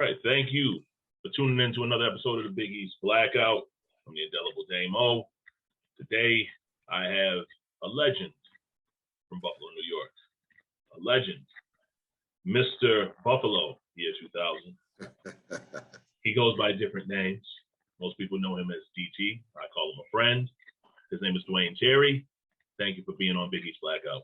right. Thank you for tuning in to another episode of the Big East Blackout. I'm the indelible Dame O. Today, I have a legend from Buffalo, New York. A legend, Mr. Buffalo, year 2000. He goes by different names. Most people know him as DT. I call him a friend. His name is Dwaine Cherry. Thank you for being on Big East Blackout.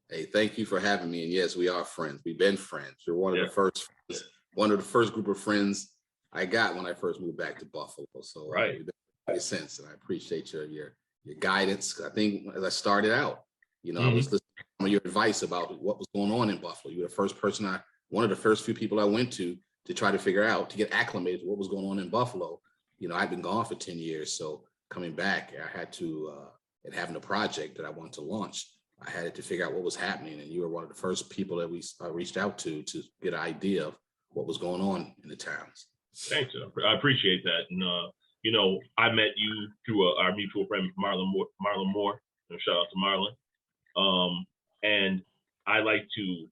Hey, thank you for having me. And yes, we are friends. We've been friends. You're one of the first group of friends I got when I first moved back to Buffalo. So right. We've been together since, and I appreciate your guidance. I think as I started out, I was listening to some of your advice about what was going on in Buffalo. You were the first person one of the first few people I went to try to figure out, to get acclimated to what was going on in Buffalo. I'd been gone for 10 years. So coming back, I had to, and having a project that I wanted to launch, I had to figure out what was happening. And you were one of the first people that we reached out to get an idea of what was going on in the towns. Thanks. I appreciate that. And, I met you through our mutual friend, Marlon Moore. Shout out to Marlon. And I like to,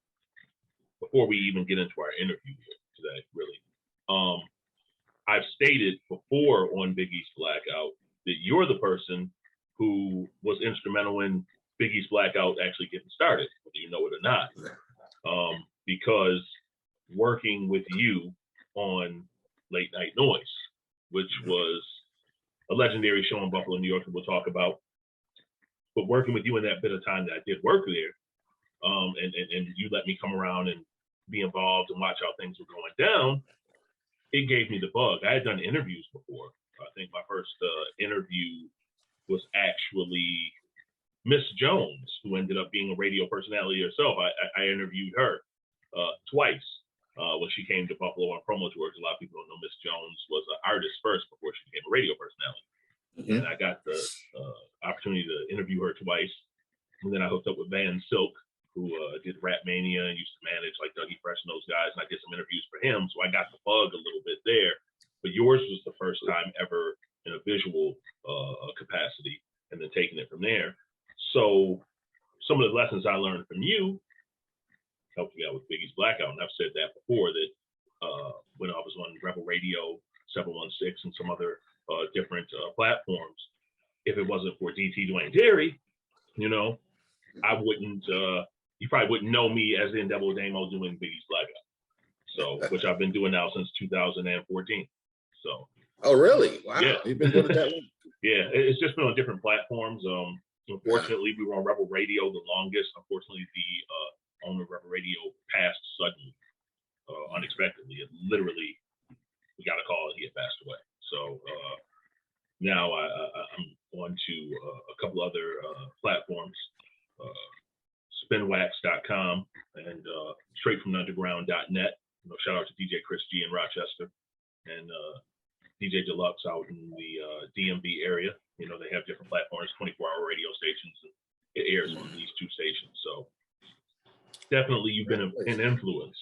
before we even get into our interview today, really, I've stated before on Big East Blackout that you're the person who was instrumental in Big East Blackout actually getting started, whether you know it or not. Because working with you on Late Night Noise, which was a legendary show in Buffalo, New York, that we'll talk about. But working with you in that bit of time that I did work there, and you let me come around and be involved and watch how things were going down, it gave me the bug. I had done interviews before. I think my first interview was actually Miss Jones, who ended up being a radio personality herself. I interviewed her twice when she came to Buffalo on promo tours. A lot of people don't know Miss Jones was an artist first before she became a radio personality. Mm-hmm. And I got the opportunity to interview her twice. And then I hooked up with Van Silk, who did Rap Mania and used to manage like Dougie Fresh and those guys. And I did some interviews for him. So I got the bug a little bit there. But yours was the first time ever in a visual capacity, and then taking it from there. So some of the lessons I learned from you helped me out with Big East Blackout. And I've said that before, that when I was on Rebel Radio 716 and some other different platforms, if it wasn't for DT Dwaine Cherry, I wouldn't, you probably wouldn't know me as the Indelible Dame O doing Big East Blackout. So, which I've been doing now since 2014. So. Oh, really? Wow. Yeah. You've been doing it that long? Yeah, it's just been on different platforms. Unfortunately, we were on Rebel Radio the longest. Unfortunately, the owner of Rebel Radio passed suddenly, unexpectedly. It literally, we got a call and he had passed away. So now I'm on to a couple other platforms, spinwax.com and straightfromtheunderground.net. Shout out to DJ Chris G in Rochester and DJ Deluxe out in the DMV area. They have different platforms, 24-hour radio stations, and it airs on these two stations. So definitely you've been an influence,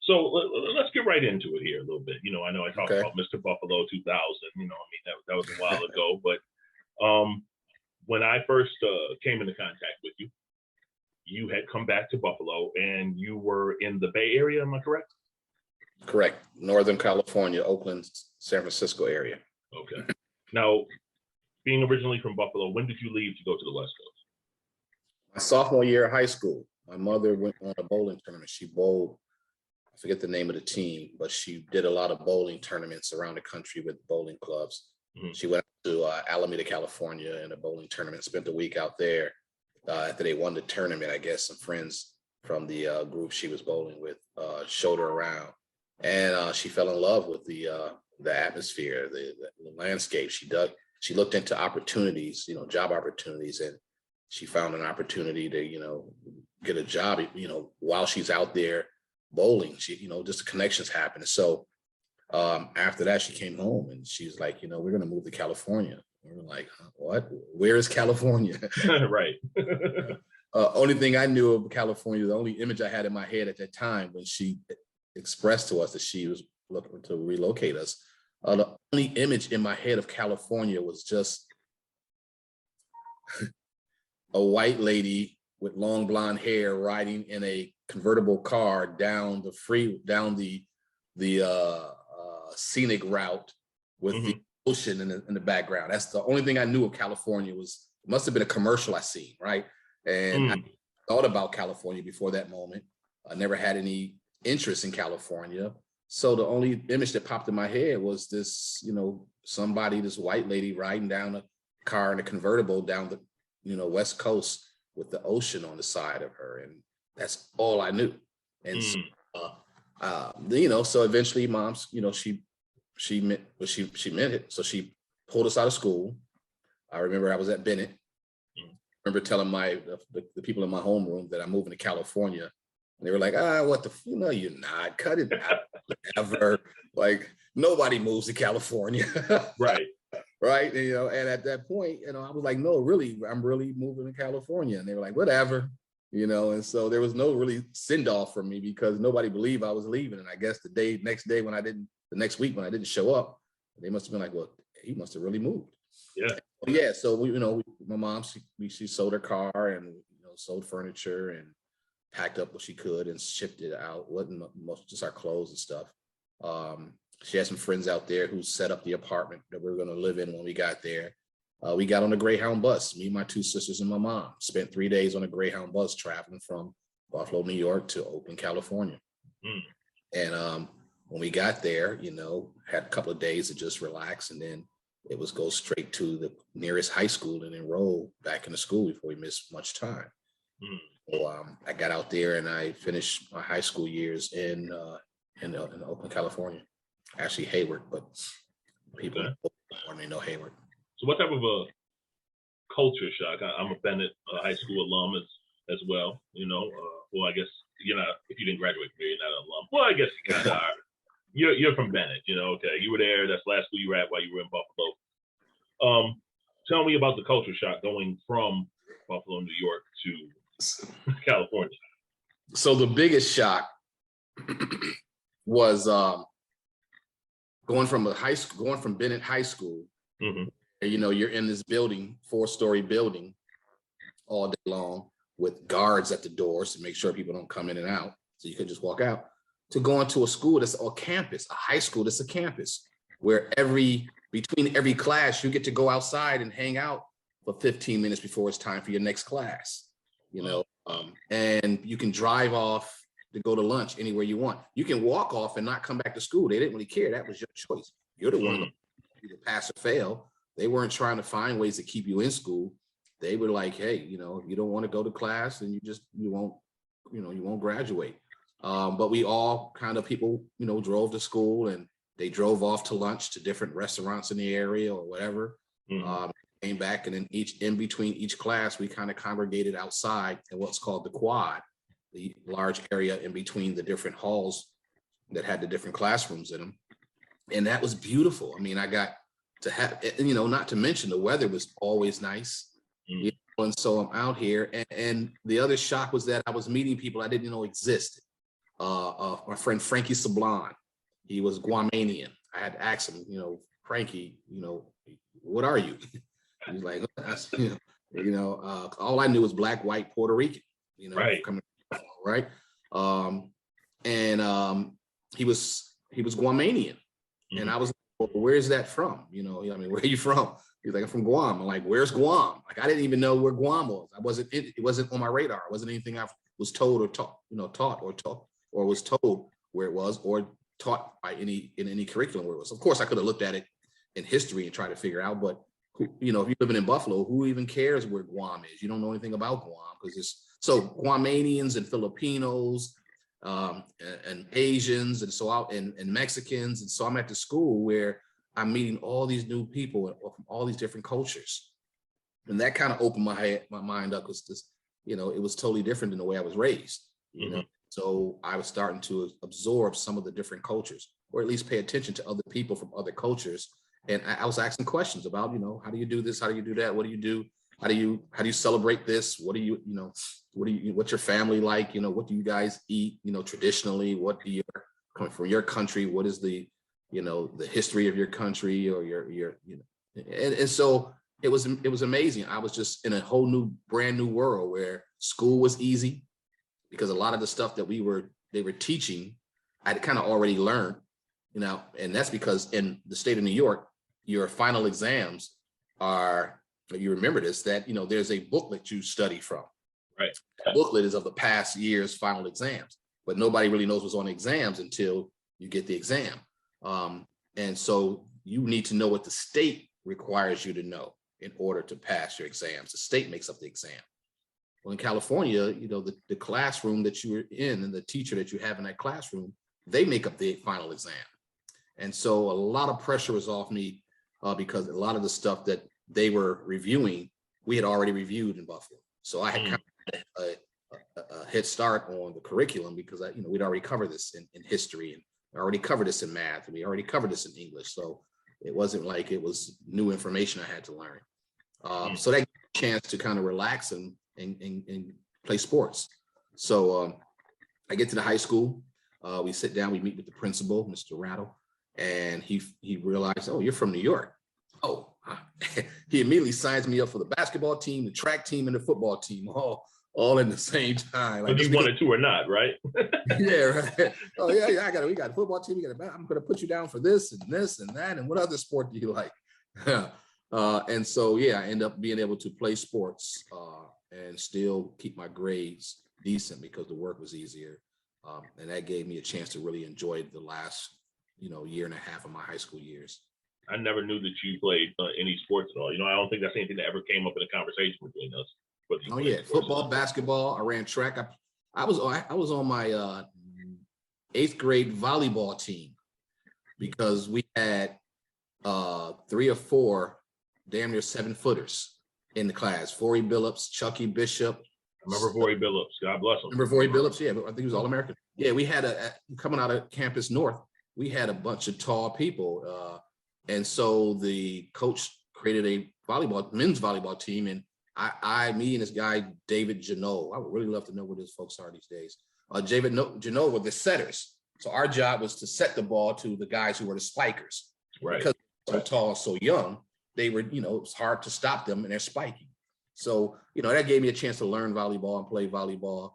So let's get right into it here a little bit. I know I talked about Mr. Buffalo 2000, that was a while ago, but when I first came into contact with you, you had come back to Buffalo and you were in the Bay Area, am I correct? Correct. Northern California, Oakland, San Francisco area. Okay. Now, being originally from Buffalo, when did you leave to go to the West Coast? My sophomore year of high school. My mother went on a bowling tournament. She bowled, I forget the name of the team, but she did a lot of bowling tournaments around the country with bowling clubs. Mm-hmm. She went to Alameda, California in a bowling tournament, spent a week out there. After they won the tournament, I guess some friends from the group she was bowling with showed her around. And she fell in love with the atmosphere, the landscape. She looked into opportunities, job opportunities, and she found an opportunity to, get a job, while she's out there bowling. She, just the connections happened. So after that, she came home and she's like, we're going to move to California. And we're like, what? Where is California? Right. Only thing I knew of California, the only image I had in my head at that time when she expressed to us that she was looking to relocate us, the only image in my head of California was just a white lady with long blonde hair riding in a convertible car down the scenic route with the ocean in the background. That's the only thing I knew of California. Was it must have been a commercial I seen, right? And I thought about California before that moment. I never had any interest in California. So the only image that popped in my head was this, this white lady riding down a car in a convertible down the, West Coast with the ocean on the side of her. And that's all I knew. And so, so eventually mom's, she meant it. So she pulled us out of school. I remember I was at Bennett. I remember telling the people in my homeroom that I'm moving to California. And they were like, what the, you're not, cut it out, whatever. Like, nobody moves to California. Right. Right. And at that point, I was like, no, really, I'm really moving to California. And they were like, whatever, and so there was no really send off for me because nobody believed I was leaving. And I guess the next week when I didn't show up, they must have been like, well, he must have really moved. Yeah. Yeah. So my mom, she sold her car and, sold furniture and packed up what she could and shipped it out. Wasn't most, just our clothes and stuff. She had some friends out there who set up the apartment that we were going to live in when we got there. We got on a Greyhound bus, me, my two sisters, and my mom. Spent 3 days on a Greyhound bus traveling from Buffalo, New York to Oakland, California. And when we got there, had a couple of days to just relax, and then it was go straight to the nearest high school and enroll back into school before we missed much time. So I got out there and I finished my high school years in Oakland, California. Actually Hayward, but people may know Hayward. So what type of a culture shock? I'm a Bennett high school alum as well. Well, I guess you're not, if you didn't graduate from here, you're not an alum. Well, I guess you kind of are. You're from Bennett, okay. You were there. That's the last school you were at while you were in Buffalo. Tell me about the culture shock going from Buffalo, New York to California. So the biggest shock was going from Bennett High School. You're in this building, 4-story building, all day long with guards at the doors to make sure people don't come in and out, so you could just walk out. To go into a school that's a campus, a high school that's a campus, where between every class you get to go outside and hang out for 15 minutes before it's time for your next class. And you can drive off to go to lunch anywhere you want. You can walk off and not come back to school. They didn't really care. That was your choice. You're the one to either pass or fail. They weren't trying to find ways to keep you in school. They were like, hey, if you don't want to go to class, then you won't graduate. But we all people, drove to school and they drove off to lunch to different restaurants in the area or whatever. Came back, and then in between each class, we kind of congregated outside in what's called the quad, the large area in between the different halls that had the different classrooms in them. And that was beautiful. I mean, I got to have, not to mention the weather was always nice. And so I'm out here. And the other shock was that I was meeting people I didn't know existed. My friend Frankie Sablon, he was Guamanian. I had to ask him, Frankie, what are you? He's like, all I knew was black, white, Puerto Rican, right. Right. He was Guamanian. And I was like, well, where's that from? Where are you from? He's like, I'm from Guam. I'm like, where's Guam? Like, I didn't even know where Guam was. It wasn't on my radar. It wasn't anything I was told or taught or was told where it was or taught by in any curriculum where it was. Of course, I could have looked at it in history and tried to figure out, but if you're living in Buffalo, who even cares where Guam is? You don't know anything about Guam because it's so Guamanians and Filipinos and Asians and so out and Mexicans. And so I'm at the school where I'm meeting all these new people from all these different cultures. And that kind of opened my mind up because it was totally different than the way I was raised, So I was starting to absorb some of the different cultures, or at least pay attention to other people from other cultures. And I was asking questions about, how do you do this? How do you do that? What do you do? How do you celebrate this? What's your family like? What do you guys eat? Traditionally, what do you coming from your country? What is the history of your country or your and so it was amazing. I was just in a whole brand new world where school was easy because a lot of the stuff that they were teaching, I'd kind of already learned. and that's because in the state of New York, your final exams are, you remember this, that, there's a booklet you study from. Right. That booklet is of the past year's final exams, but nobody really knows what's on exams until you get the exam. And so you need to know what the state requires you to know in order to pass your exams. The state makes up the exam. Well, in California, the classroom that you're in and the teacher that you have in that classroom, they make up the final exam. And so a lot of pressure was off me because a lot of the stuff that they were reviewing, we had already reviewed in Buffalo. So I had kind of a head start on the curriculum because we'd already covered this in history, and already covered this in math, and we already covered this in English. So it wasn't like it was new information I had to learn. So that gave me a chance to kind of relax and play sports. So I get to the high school, we sit down, we meet with the principal, Mr. Rattle, and he realized, oh, you're from New York. Oh, he immediately signs me up for the basketball team, the track team, and the football team, all in the same time. Like, you wanted to or not, right? Yeah, right. Oh yeah, we got a football team. I'm going to put you down for this and that, and what other sport do you like? And so I end up being able to play sports and still keep my grades decent because the work was easier, and that gave me a chance to really enjoy the last year and a half of my high school years. I never knew that you played any sports at all. I don't think that's anything that ever came up in a conversation between us. Oh yeah, football, basketball. I ran track. I was on my 8th grade volleyball team because we had 3 or 4 damn near 7-footers in the class. Forey Billups, Chucky Bishop. I remember Forey Billups. God bless him. Remember Forey Billups? Yeah, I think he was All-American. Yeah, we had coming out of Campus North, we had a bunch of tall people. And so the coach created a men's volleyball team, and me and this guy, David Janot, I would really love to know what his folks are these days. David Janot were the setters. So our job was to set the ball to the guys who were the spikers. Right. Because they were so tall, so young, they were, it was hard to stop them and they're spiking. So, that gave me a chance to learn volleyball and play volleyball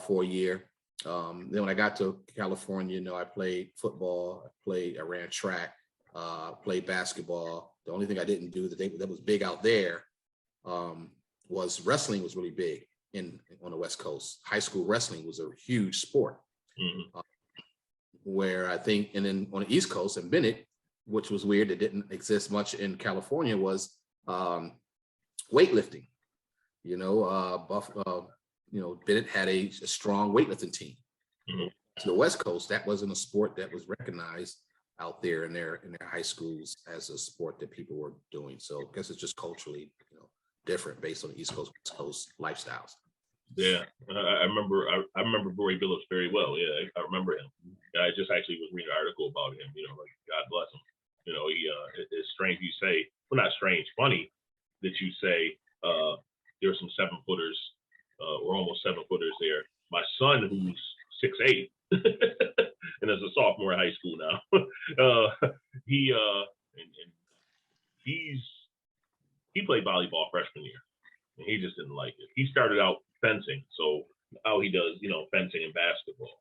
for a year. Then when I got to California, I played football, I ran track, played basketball. The only thing I didn't do that was big out there was wrestling was really big on the West Coast. High school wrestling was a huge sport. Mm-hmm. Where I think, and then on the East Coast in Bennett, which was weird, that didn't exist much in California, was weightlifting. Bennett had a strong weightlifting team. Mm-hmm. To the West Coast, that wasn't a sport that was recognized out there in their high schools as a sport that people were doing. So I guess it's just culturally, different based on the East Coast, West Coast lifestyles. Yeah, I remember Forey Billups very well. Yeah, I remember him. I just actually was reading an article about him. God bless him. It's strange you say, well, not strange, funny that you say there are some 7-footers or almost 7-footers there. My son, who's 6'8", and is a sophomore in high school now, he played volleyball freshman year, and he just didn't like it. He started out fencing, so now he does, fencing and basketball.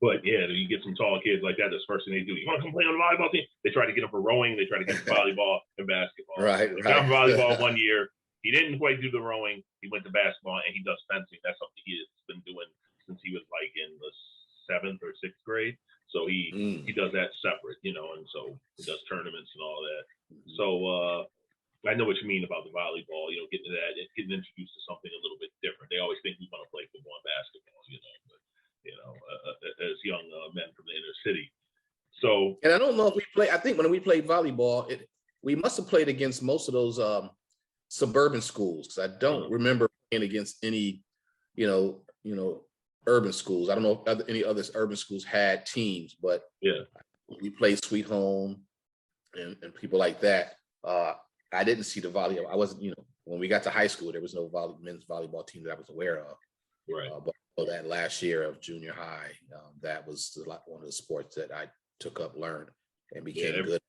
But yeah, you get some tall kids like that. That's the first thing they do. You want to come play on the volleyball team? They try to get him for rowing. They try to get him for volleyball and basketball. Right. He got volleyball one year. He didn't quite do the rowing. He went to basketball, and he does fencing. That's something he has been doing since he was like in the 7th or 6th grade. So he does that separate, and so he does tournaments and all that. So I know what you mean about the volleyball, getting to that, getting introduced to something a little bit different. They always think we want to play football and basketball, but as young men from the inner city. So, and I don't know if we play. I think when we played volleyball, we must have played against most of those suburban schools, because I don't remember playing against any, urban schools. I don't know if any other urban schools had teams, but yeah, we played Sweet Home and people like that. I didn't see the volleyball. I wasn't, when we got to high school, there was no men's volleyball team that I was aware of. Right. But for that last year of junior high, that was one of the sports that I took up, learned, and became good.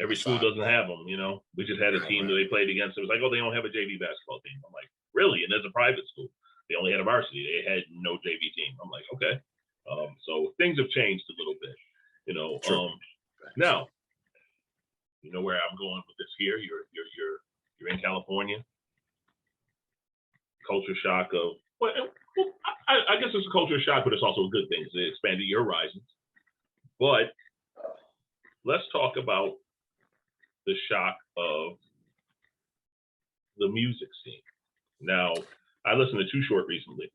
Every school doesn't have them, We just had a team that they played against. It was like, oh, they don't have a JV basketball team. I'm like, really? And there's a private school. They only had a varsity. They had no JV team. I'm like, okay. So things have changed a little bit. You know, True. now, you know where I'm going with this here. You're in California. Culture shock of I guess it's a culture shock, but it's also a good thing because it expanded your horizons. But let's talk about the shock of the music scene. Now, I listened to Too Short recently.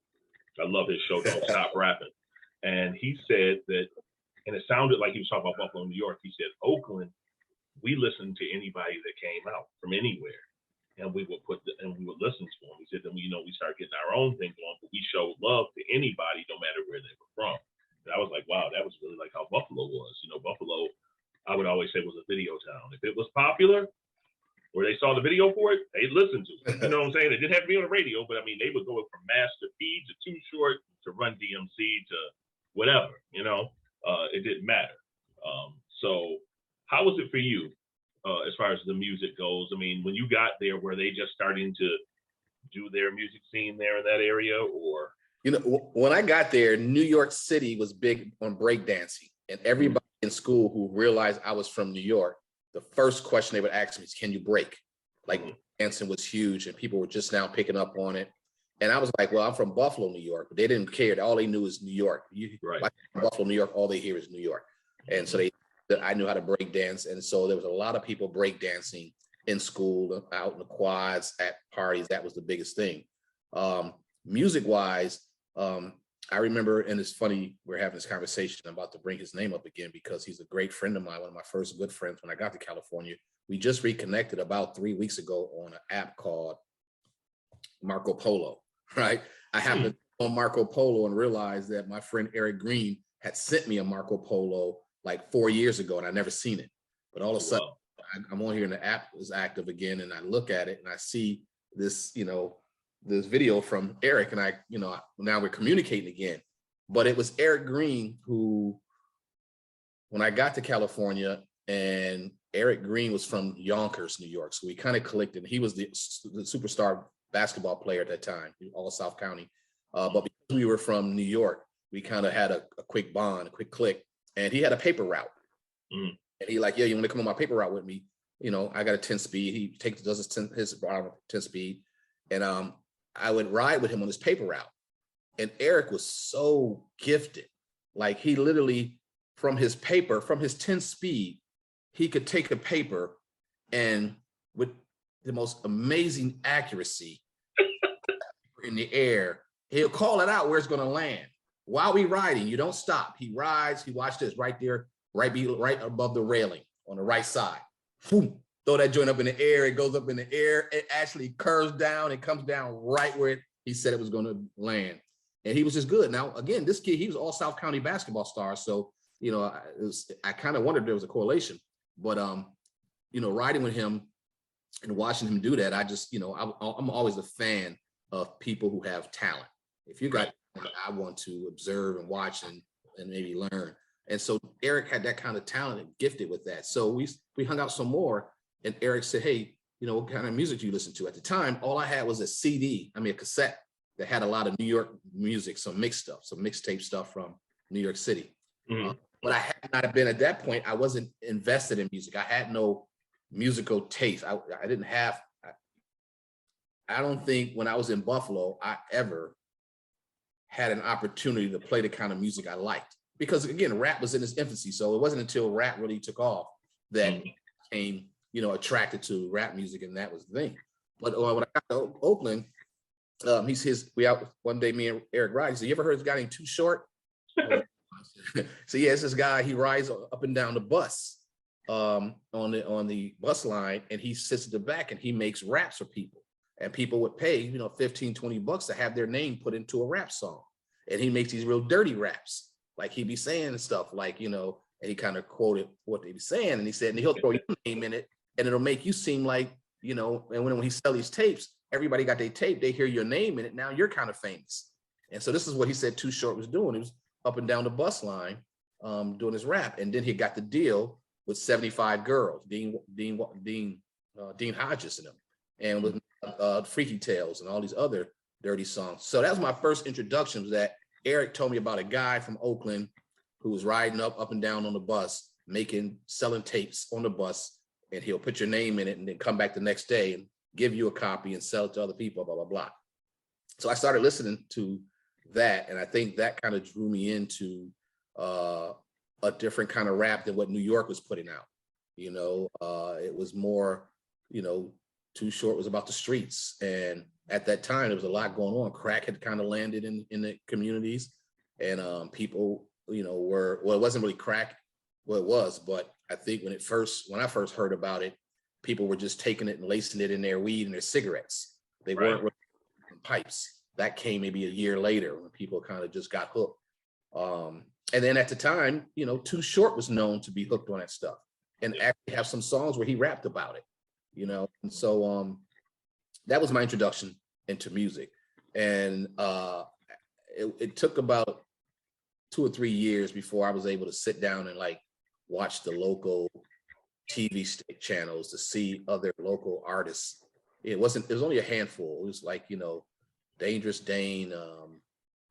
I love his show called Stop Rapping. And he said that, and it sounded like he was talking about Buffalo, New York. He said, Oakland, we listened to anybody that came out from anywhere. And we would listen to them. He said, then we start getting our own thing going, but we showed love to anybody, no matter where they were from. And I was like, wow, that was really like how Buffalo was. You know, Buffalo, I would always say, was a video town. If it was popular, or they saw the video for it, they'd listen to it. You know what I'm saying? It didn't have to be on the radio, but I mean, they would go from Master P to Too Short to Run DMC to whatever, you know? It didn't matter. So how was it for you as far as the music goes? I mean, when you got there, were they just starting to do their music scene there in that area, or? You know, when I got there, New York City was big on breakdancing, and everybody in school who realized I was from New York, the first question they would ask me is, can you break? Like, dancing was huge, and people were just now picking up on it. And I was like, well, I'm from Buffalo, New York, but they didn't care. All they knew is New York. Like Buffalo, New York, all they hear is New York. And so I knew how to break dance. And so there was a lot of people break dancing in school, out in the quads, at parties. That was the biggest thing. Music-wise, I remember, and it's funny, we're having this conversation. I'm about to bring his name up again because he's a great friend of mine, one of my first good friends when I got to California. We just reconnected about 3 weeks ago on an app called Marco Polo, right? I happened on Marco Polo and realized that my friend Eric Green had sent me a Marco Polo like 4 years ago, and I never seen it. But all of a sudden, I'm on here and the app is active again, and I look at it and I see this, this video from Eric, and now we're communicating again. But it was Eric Green who, when I got to California, and Eric Green was from Yonkers, New York, so we kind of clicked, and he was the superstar basketball player at that time, all South County. But because we were from New York, we kind of had a quick bond, a quick click, and he had a paper route. And he like, yeah, you want to come on my paper route with me? I got a 10 speed. He does his 10 speed, and I would ride with him on his paper route. And Eric was so gifted. Like, he literally, from his 10 speed, he could take a paper and with the most amazing accuracy in the air, he'll call it out where it's going to land. While we riding, you don't stop. He rides, he watched this right there, right above the railing on the right side. Boom, throw that joint up in the air, it goes up in the air, it actually curves down, it comes down right where he said it was going to land. And he was just good. Now, again, this kid, he was all South County basketball star. So, I kind of wondered if there was a correlation. But, riding with him and watching him do that, I just, I'm always a fan of people who have talent. If you got, I want to observe and watch and maybe learn. And so Eric had that kind of talent and gifted with that. So we hung out some more, and Eric said, hey, what kind of music do you listen to? At the time, all I had was a cassette that had a lot of New York music, some mixed stuff, some mixtape stuff from New York City. But I had not been, at that point, I wasn't invested in music. I had no musical taste. I didn't have, I don't think when I was in Buffalo, I ever had an opportunity to play the kind of music I liked. Because again, rap was in its infancy. So it wasn't until rap really took off that I became, attracted to rap music, and that was the thing. But when I got to Oakland, we out one day, me and Eric ride. He said, you ever heard of this guy named Too Short? So yeah, it's this guy, he rides up and down the bus on the bus line, and he sits at the back and he makes raps for people. And people would pay, $15-20 to have their name put into a rap song. And he makes these real dirty raps. Like, he'd be saying stuff like, and he kind of quoted what they be saying. And he said, and he'll throw your name in it, and it'll make you seem like, and when he sell these tapes, everybody got their tape, they hear your name in it, now you're kind of famous. And so this is what he said Too Short was doing. He was up and down the bus line doing his rap. And then he got the deal with 75 Girls, Dean Hodges and them, and with Freaky Tales and all these other dirty songs. So that was my first introduction, was that Eric told me about a guy from Oakland who was riding up and down on the bus, selling tapes on the bus, and he'll put your name in it and then come back the next day and give you a copy and sell it to other people, blah, blah, blah. So I started listening to that, and I think that kind of drew me into a different kind of rap than what New York was putting out. You know, it was more, you know, Too Short was about the streets. And at that time, there was a lot going on. Crack had kind of landed in the communities, and people, you know, well, it wasn't really crack, well, it was, but I think when I first heard about it, people were just taking it and lacing it in their weed and their cigarettes. They weren't really pipes. That came maybe a year later when people kind of just got hooked. And then at the time, you know, Too Short was known to be hooked on that stuff and actually have some songs where he rapped about it, you know? And so that was my introduction into music. And it took about 2 or 3 years before I was able to sit down and like watch the local TV channels to see other local artists. It was only a handful. It was like, you know, Dangerous Dane,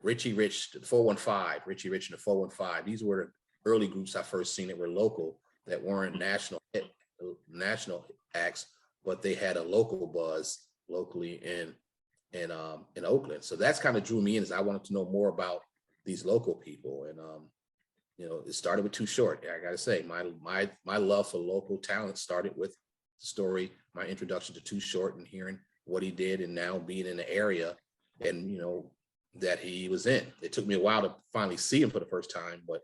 Richie Rich, the 415, Richie Rich and the 415. These were early groups I first seen that were local, that weren't national acts, but they had a local buzz locally in Oakland. So that's kind of drew me in, as I wanted to know more about these local people. And you know, it started with Too Short. I gotta say, my love for local talent started with the story, my introduction to Too Short and hearing what he did, and now being in the area and, you know, that he was in. It took me a while to finally see him for the first time, but,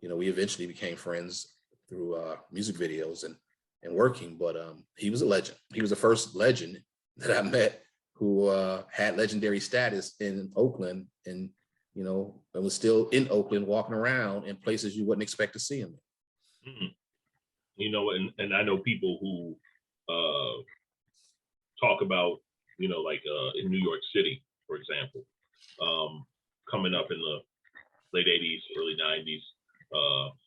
you know, we eventually became friends through music videos and working, but he was a legend. He was the first legend that I met who had legendary status in Oakland, and, you know, and was still in Oakland, walking around in places you wouldn't expect to see him in. Mm-hmm. You know, and I know people who talk about, you know, like in New York City, for example, coming up in the late 80s, early 90s,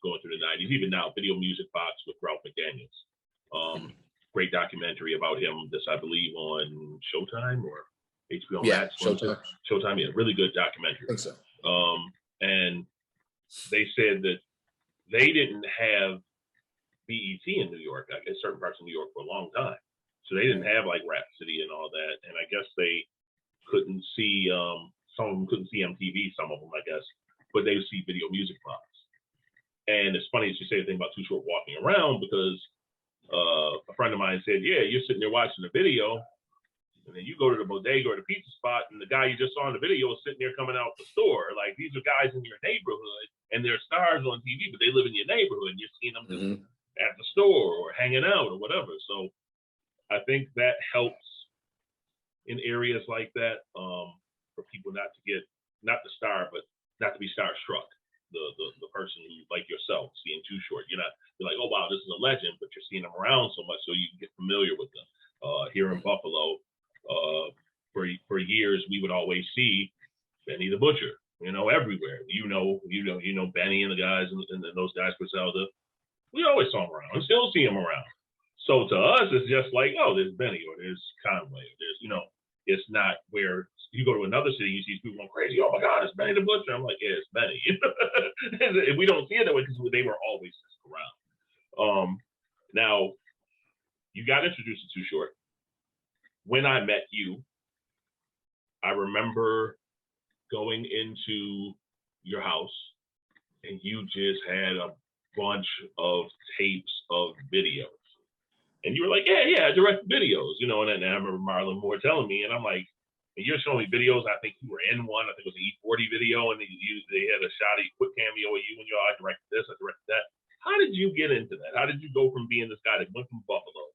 going through the 90s, even now, Video Music Box with Ralph McDaniels. Great documentary about him, this, I believe, on Showtime or HBO Max. Showtime. Showtime, yeah, really good documentary. I think so. And they said that they didn't have BET in New York, I guess certain parts of New York, for a long time. So they didn't have like Rap City and all that. And I guess they couldn't see, some of them couldn't see MTV, some of them, I guess, but they would see Video Music Box. And it's funny that you say the thing about Too Short walking around, because a friend of mine said, yeah, you're sitting there watching the video, and then you go to the bodega or the pizza spot, and the guy you just saw in the video is sitting there coming out the store. Like, these are guys in your neighborhood, and they're stars on TV, but they live in your neighborhood, and you're seeing them just at the store or hanging out or whatever. So I think that helps in areas like that, for people not to star, but not to be starstruck. The person who, like yourself, seeing Too Short, you're like, oh wow, this is a legend, but you're seeing them around so much so you can get familiar with them. Here in Buffalo, for years we would always see Benny the Butcher, you know, everywhere. You know Benny and the guys and those guys, Griselda. We always saw him around and still see him around. So to us, it's just like, oh, there's Benny or there's Conway, or there's, you know, it's not where you go to another city, you see people going crazy. Oh my God, it's Benny the Butcher. I'm like, yeah, it's Benny. We don't see it that way because they were always just around. Now, you got introduced to Too Short. When I met you, I remember going into your house and you just had a bunch of tapes of videos. And you were like, yeah, I direct videos, you know, and I remember Marlon Moore telling me, and I'm like, and you're showing me videos. I think you were in one. I think it was an E40 video, and they had a shot of you, quick cameo of you, and you're like, I directed this, I directed that. How did you get into that? How did you go from being this guy that went from Buffalo,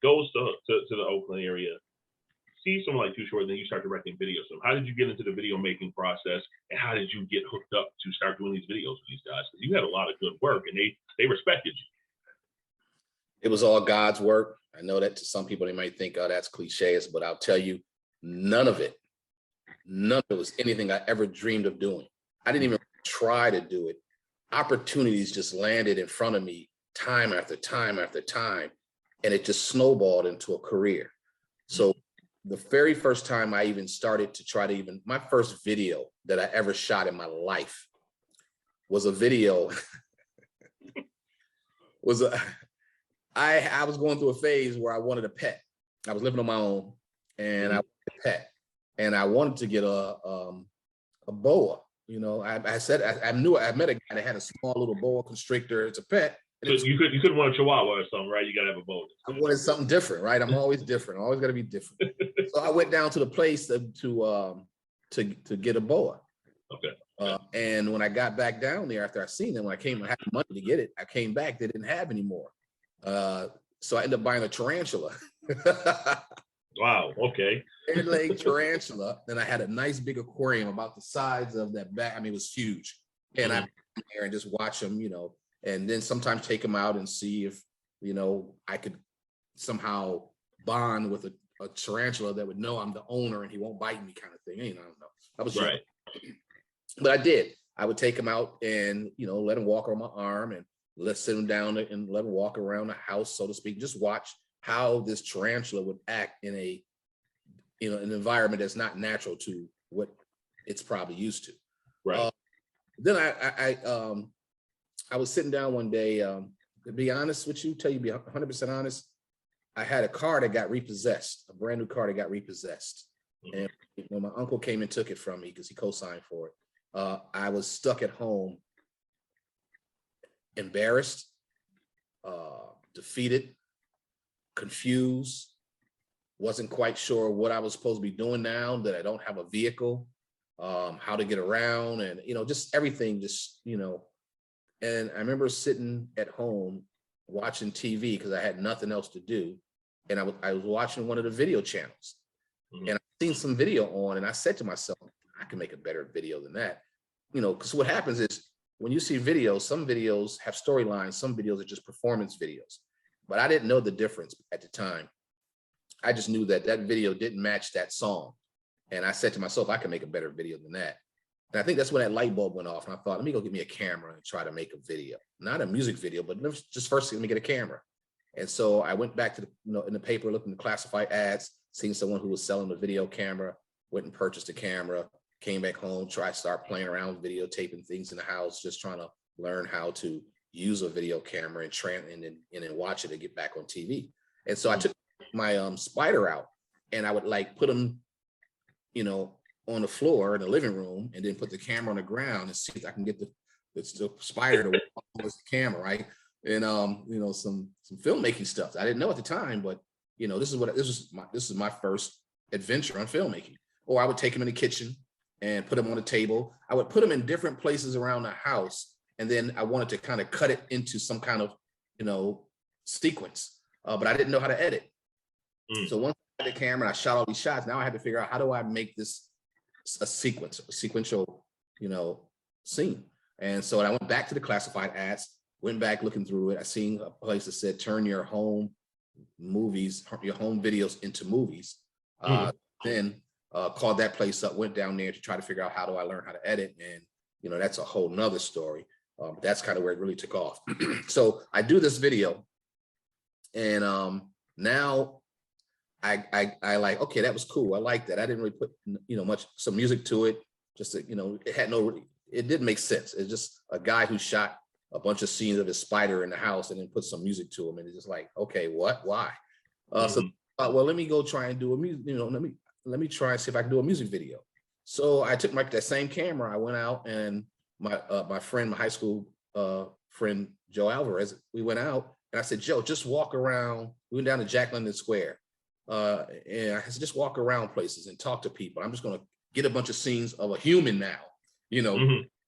goes to the Oakland area, see someone like Too Short, and then you start directing videos? So how did you get into the video making process, and how did you get hooked up to start doing these videos with these guys? Because you had a lot of good work, and they respected you. It was all God's work. I know that to some people, they might think, oh, that's cliches, but I'll tell you, none of it was anything I ever dreamed of doing. I didn't even try to do it. Opportunities just landed in front of me time after time after time, and it just snowballed into a career. So the very first time I even started to my first video that I ever shot in my life was a video. I was going through a phase where I wanted a pet. I was living on my own, and I wanted a pet, and I wanted to get a boa. You know, I said I met a guy that had a small little boa constrictor as a pet. So you couldn't want a chihuahua or something, right? You gotta have a boa. I wanted something different, right? I'm always different. I always gotta be different. So I went down to the place to get a boa. Okay. And when I got back down there after I seen them, when I had the money to get it, I came back. They didn't have any more. So I ended up buying a tarantula. Wow. Okay. Leg tarantula. Then I had a nice big aquarium about the size of that bag. I mean, it was huge. And I went there and just watch them, you know, and then sometimes take them out and see if, you know, I could somehow bond with a tarantula that would know I'm the owner and he won't bite me, kind of thing. You know, I don't know. I was right. But I did. I would take him out and, you know, let him walk on my arm and let's sit him down and let him walk around the house, so to speak. Just watch how this tarantula would act in a, you know, an environment that's not natural to what it's probably used to. Right. Then I was sitting down one day, to be honest with you, be 100% honest, I had a car that got repossessed, a brand new car that got repossessed. And when my uncle came and took it from me because he co-signed for it, I was stuck at home, embarrassed, defeated, confused, wasn't quite sure what I was supposed to be doing now that I don't have a vehicle, how to get around, and, you know, just everything, just, you know. And I remember sitting at home watching TV because I had nothing else to do. And I was watching one of the video channels, and I seen some video on, and I said to myself, I can make a better video than that. You know, because what happens is when you see videos, some videos have storylines, some videos are just performance videos. But I didn't know the difference at the time. I just knew that that video didn't match that song. And I said to myself, I can make a better video than that. And I think that's when that light bulb went off. And I thought, let me go get me a camera and try to make a video, not a music video, but just first let me get a camera. And so I went back to in the paper, looking at the classified ads, seeing someone who was selling a video camera, went and purchased a camera, came back home, start playing around with videotaping things in the house, just trying to learn how to use a video camera and then watch it and get back on TV. And so I took my spider out, and I would like put them, you know, on the floor in the living room, and then put the camera on the ground and see if I can get the spider to walk towards the camera, right? And you know, some filmmaking stuff I didn't know at the time, but you know, this is my first adventure on filmmaking. Or I would take them in the kitchen and put them on the table. I would put them in different places around the house, and then I wanted to kind of cut it into some kind of, you know, sequence, but I didn't know how to edit. So once I had the camera, I shot all these shots. Now I had to figure out, how do I make this a sequential, you know, scene? And so I went back to the classified ads, went back looking through it. I seen a place that said, turn your home videos into movies. Then called that place up, went down there to try to figure out, how do I learn how to edit? And, you know, that's a whole nother story. That's kind of where it really took off. So I do this video, and now I like, okay, that was cool. I like that. I didn't really put, you know, some music to it. Just to, you know, it didn't make sense. It's just a guy who shot a bunch of scenes of his spider in the house and then put some music to him. And it's just like, okay, what, why? So well, let me go try and do a music, you know, let me try and see if I can do a music video. So I took that same camera. I went out, and my friend, my high school friend, Joe Alvarez, we went out, and I said, Joe, just walk around. We went down to Jack London Square. And I said, just walk around places and talk to people. I'm just going to get a bunch of scenes of a human now, you know,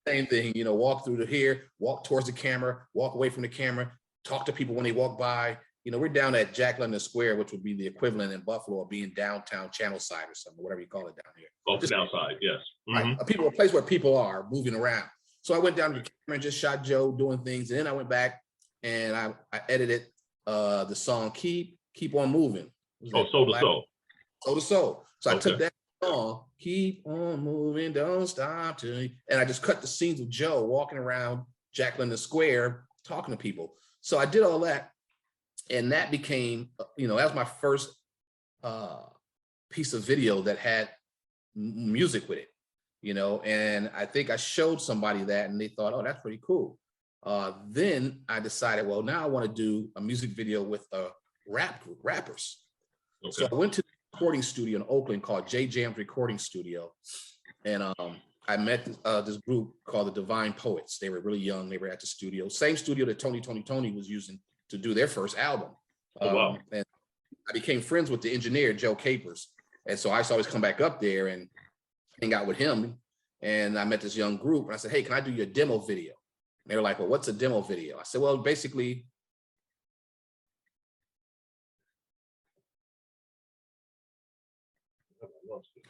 same thing, you know, walk through here, walk towards the camera, walk away from the camera, talk to people when they walk by. You know, we're down at Jack London Square, which would be the equivalent in Buffalo of being downtown Channelside or something, whatever you call it down here. Oh, just outside, yes. Right, a place where people are moving around. So I went down to the camera and just shot Joe doing things. And then I went back and I edited the song Keep On Moving. Soul to Soul. Soul to Soul. So I took that song, Keep On Moving, Don't Stop Till, and I just cut the scenes of Joe walking around Jack London Square talking to people. So I did all that, and that became, you know, that was my first piece of video that had music with it. you know, and I think I showed somebody that and they thought, oh, that's pretty cool. Then I decided, well, now I want to do a music video with a rap group, rappers. Okay. So I went to the recording studio in Oakland called J Jam's Recording Studio. And I met this group called the Dwaine Poets. They were really young. They were at the studio, same studio that Tony was using to do their first album. Oh, wow. And I became friends with the engineer, Joe Capers. And so I used to always come back up there and hang out with him. And I met this young group and I said, hey, can I do your demo video? And they were like, well, what's a demo video? I said, well, basically,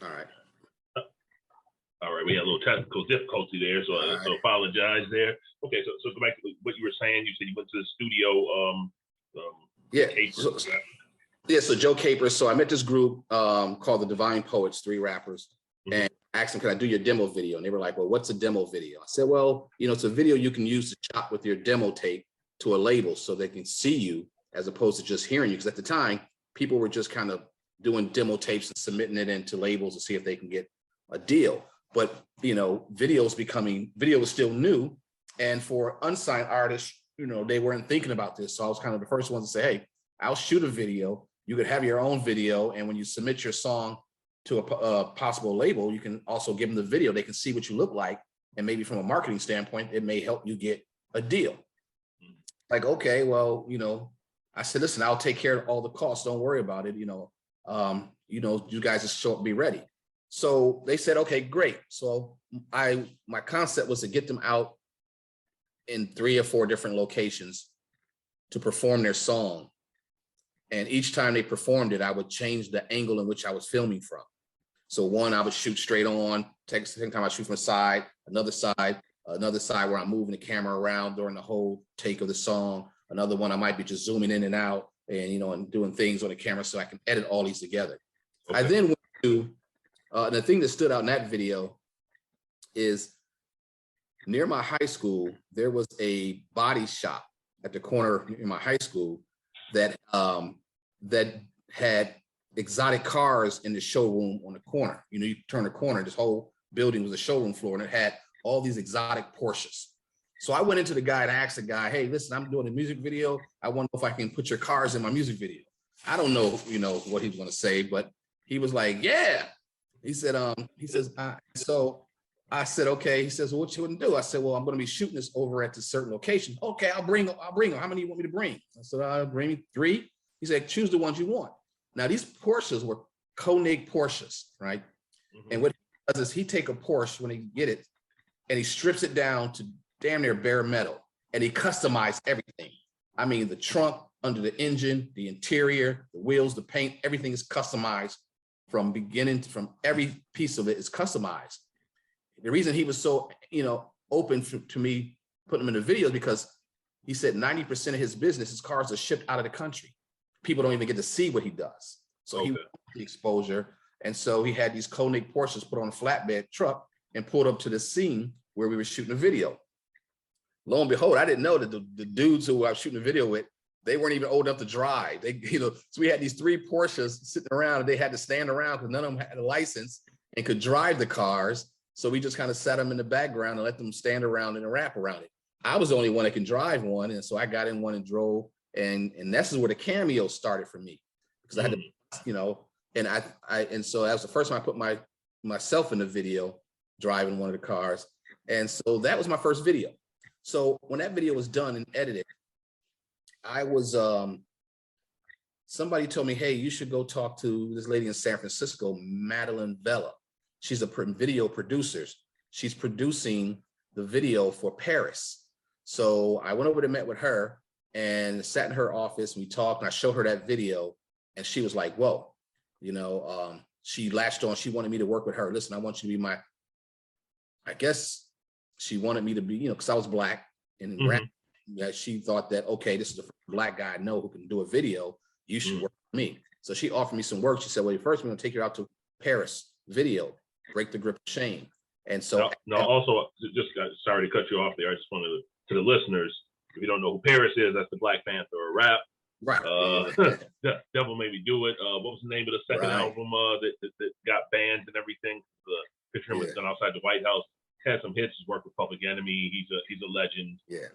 all right. All right, we had a little technical difficulty there, so so apologize there. Okay, so go back to what you were saying. You said you went to the studio. So Joe Capers. So I met this group called the Dwaine Poets, 3 rappers, and asked them, can I do your demo video? And they were like, well, what's a demo video? I said, well, you know, it's a video you can use to chop with your demo tape to a label so they can see you as opposed to just hearing you. Because at the time, people were just kind of doing demo tapes and submitting it into labels to see if they can get a deal. But, you know, video is still new. And for unsigned artists, you know, they weren't thinking about this. So I was kind of the first one to say, hey, I'll shoot a video. You could have your own video. And when you submit your song to a possible label, you can also give them the video. They can see what you look like. And maybe from a marketing standpoint, it may help you get a deal. Like, okay, well, you know, I said, listen, I'll take care of all the costs. Don't worry about it. You know, you guys just show up, be ready. So they said, okay, great. So my concept was to get them out in 3 or 4 different locations to perform their song. And each time they performed it, I would change the angle in which I was filming from. So one, I would shoot straight on, second time I shoot from the side, another side where I'm moving the camera around during the whole take of the song. Another one, I might be just zooming in and out and, you know, and doing things on the camera so I can edit all these together. Okay. I then went to, the thing that stood out in that video is near my high school, there was a body shop at the corner in my high school that that had exotic cars in the showroom on the corner. You know, you turn the corner, this whole building was a showroom floor and it had all these exotic Porsches. So I went into the guy and asked the guy, hey, listen, I'm doing a music video. I wonder if I can put your cars in my music video. I don't know, you know, what he was going to say, but he was like, yeah. He said, so I said, okay. He says, well, what you want to do? I said, well, I'm going to be shooting this over at this certain location. Okay, I'll bring them. How many do you want me to bring? I said, I'll bring 3. He said, choose the ones you want. Now, these Porsches were Koenig Porsches, right? And what he does is he take a Porsche when he get it and he strips it down to damn near bare metal and he customized everything. I mean, the trunk, under the engine, the interior, the wheels, the paint, everything is customized from beginning from every piece of it is customized. The reason he was so, you know, open to me putting him in the video is because he said 90% of his business, his cars are shipped out of the country. People don't even get to see what he does. So he wanted the exposure. And so he had these Koenig Porsches put on a flatbed truck and pulled up to the scene where we were shooting a video. Lo and behold, I didn't know that the dudes who I was shooting a video with, they weren't even old enough to drive. They, you know, so we had these 3 Porsches sitting around and they had to stand around because none of them had a license and could drive the cars. So we just kind of sat them in the background and let them stand around and wrap around it. I was the only one that can drive one. And so I got in one and drove. And this is where the cameo started for me because I had to, you know, and so that was the first time I put myself in the video driving one of the cars. And so that was my first video. So when that video was done and edited, I was, somebody told me, hey, you should go talk to this lady in San Francisco, Madeline Vella. She's a video producer. She's producing the video for Paris. So I went over to met with her and sat in her office. And we talked and I showed her that video and she was like, whoa, you know, she latched on. She wanted me to work with her. Listen, I want you to be I guess she wanted me to be, you know, because I was Black and rap. Yeah, she thought that, okay, this is the first Black guy I know who can do a video. You should work with me. So she offered me some work. She said, well, first we're going to take you out to Paris video, break the grip of shame. And so also, just sorry to cut you off there. I just wanted to the listeners, if you don't know who Paris is, that's the Black Panther rap. Right. Devil Made Me Do It. What was the name of the second album that got banned and everything? picture him was done outside the White House. Had some hits. He's worked with Public Enemy. He's a legend. Yeah.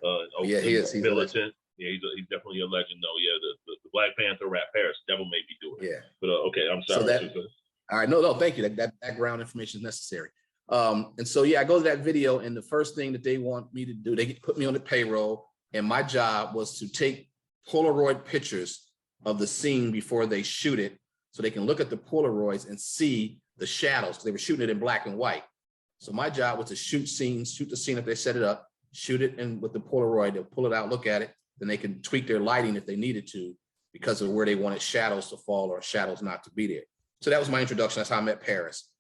Yeah, he is. He's militant. Yeah, he's definitely a legend though. Yeah, the Black Panther rap Paris, Devil Made Me Do It. Yeah. But okay, I'm sorry. All right, no, thank you. That background information is necessary. And so yeah, I go to that video, and the first thing that they want me to do, they put me on the payroll, and my job was to take Polaroid pictures of the scene before they shoot it, so they can look at the Polaroids and see the shadows. They were shooting it in black and white. So my job was to shoot the scene if they set it up, shoot it in with the Polaroid, they'll pull it out, look at it, then they can tweak their lighting if they needed to because of where they wanted shadows to fall or shadows not to be there. So that was my introduction. That's how I met Paris.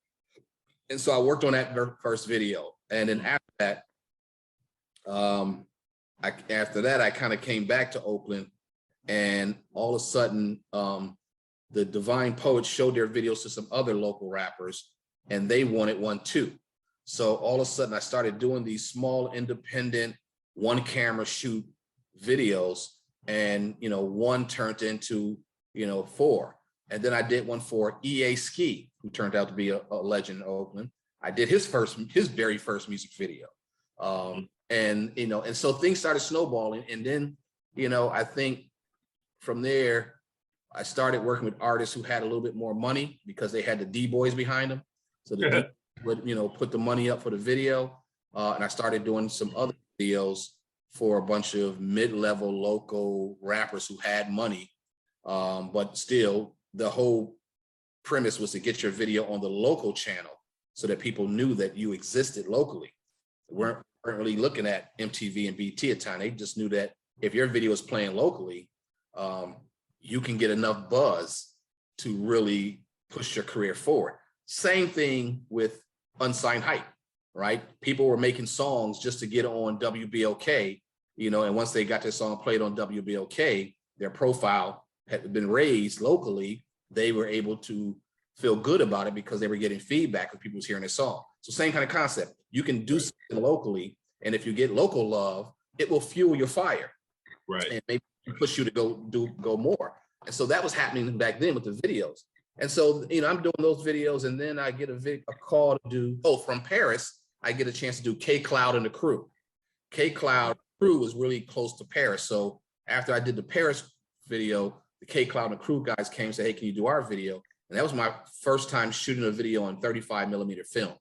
And so I worked on that first video. And then after that, I kind of came back to Oakland, and all of a sudden, the Divine Poets showed their videos to some other local rappers, and they wanted one too. So all of a sudden I started doing these small independent one camera shoot videos, and one turned into 4. And then I did one for EA Ski, who turned out to be a legend in Oakland. I did his very first music video. And so things started snowballing. And then, I think from there, I started working with artists who had a little bit more money because they had the D-boys behind them. So the D would, put the money up for the video. And I started doing some other videos for a bunch of mid-level local rappers who had money. But still, the whole premise was to get your video on the local channel so that people knew that you existed locally. They weren't really looking at MTV and BT at the time. They just knew that if your video is playing locally, you can get enough buzz to really push your career forward. Same thing with unsigned hype, right? People were making songs just to get on WBOK, and once they got their song played on WBOK, their profile had been raised locally. They were able to feel good about it because they were getting feedback when people was hearing their song. So same kind of concept. You can do something locally, and if you get local love, it will fuel your fire. Right. And maybe push you to go more. And so that was happening back then with the videos. And so, I'm doing those videos, and then I get a call to do, from Paris, I get a chance to do K Cloud and the Crew. K Cloud Crew was really close to Paris. So after I did the Paris video, the K Cloud and the Crew guys came and said, hey, can you do our video? And that was my first time shooting a video on 35mm film.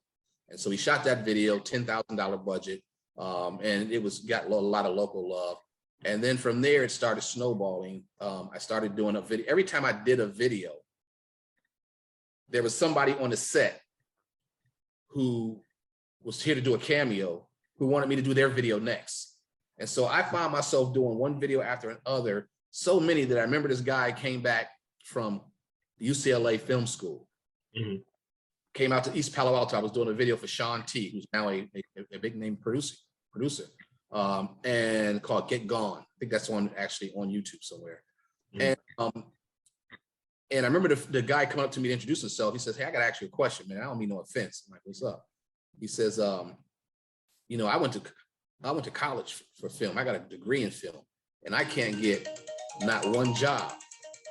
And so we shot that video, $10,000 budget, and it got a lot of local love. And then from there, it started snowballing. I started doing a video. Every time I did a video, there was somebody on the set who was here to do a cameo who wanted me to do their video next. And so I found myself doing one video after another, so many that I remember this guy came back from UCLA Film School, came out to East Palo Alto. I was doing a video for Sean T, who's now a big name producer, and called Get Gone. I think that's actually on YouTube somewhere. And I remember the guy coming up to me to introduce himself. He says, hey, I got to ask you a question, man. I don't mean no offense. I'm like, what's up? He says, I went to college for film. I got a degree in film, and I can't get not one job.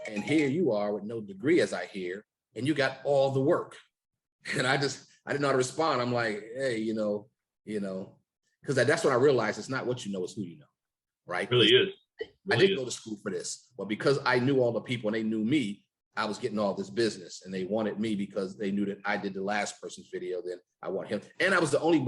And here you are with no degree, as I hear, and you got all the work. And I didn't know how to respond. I'm like, hey, because that's when I realized it's not what you know, it's who you know, right? It really is. I didn't go to school for this, but because I knew all the people and they knew me, I was getting all this business, and they wanted me because they knew that I did the last person's video, then I want him. And I was the only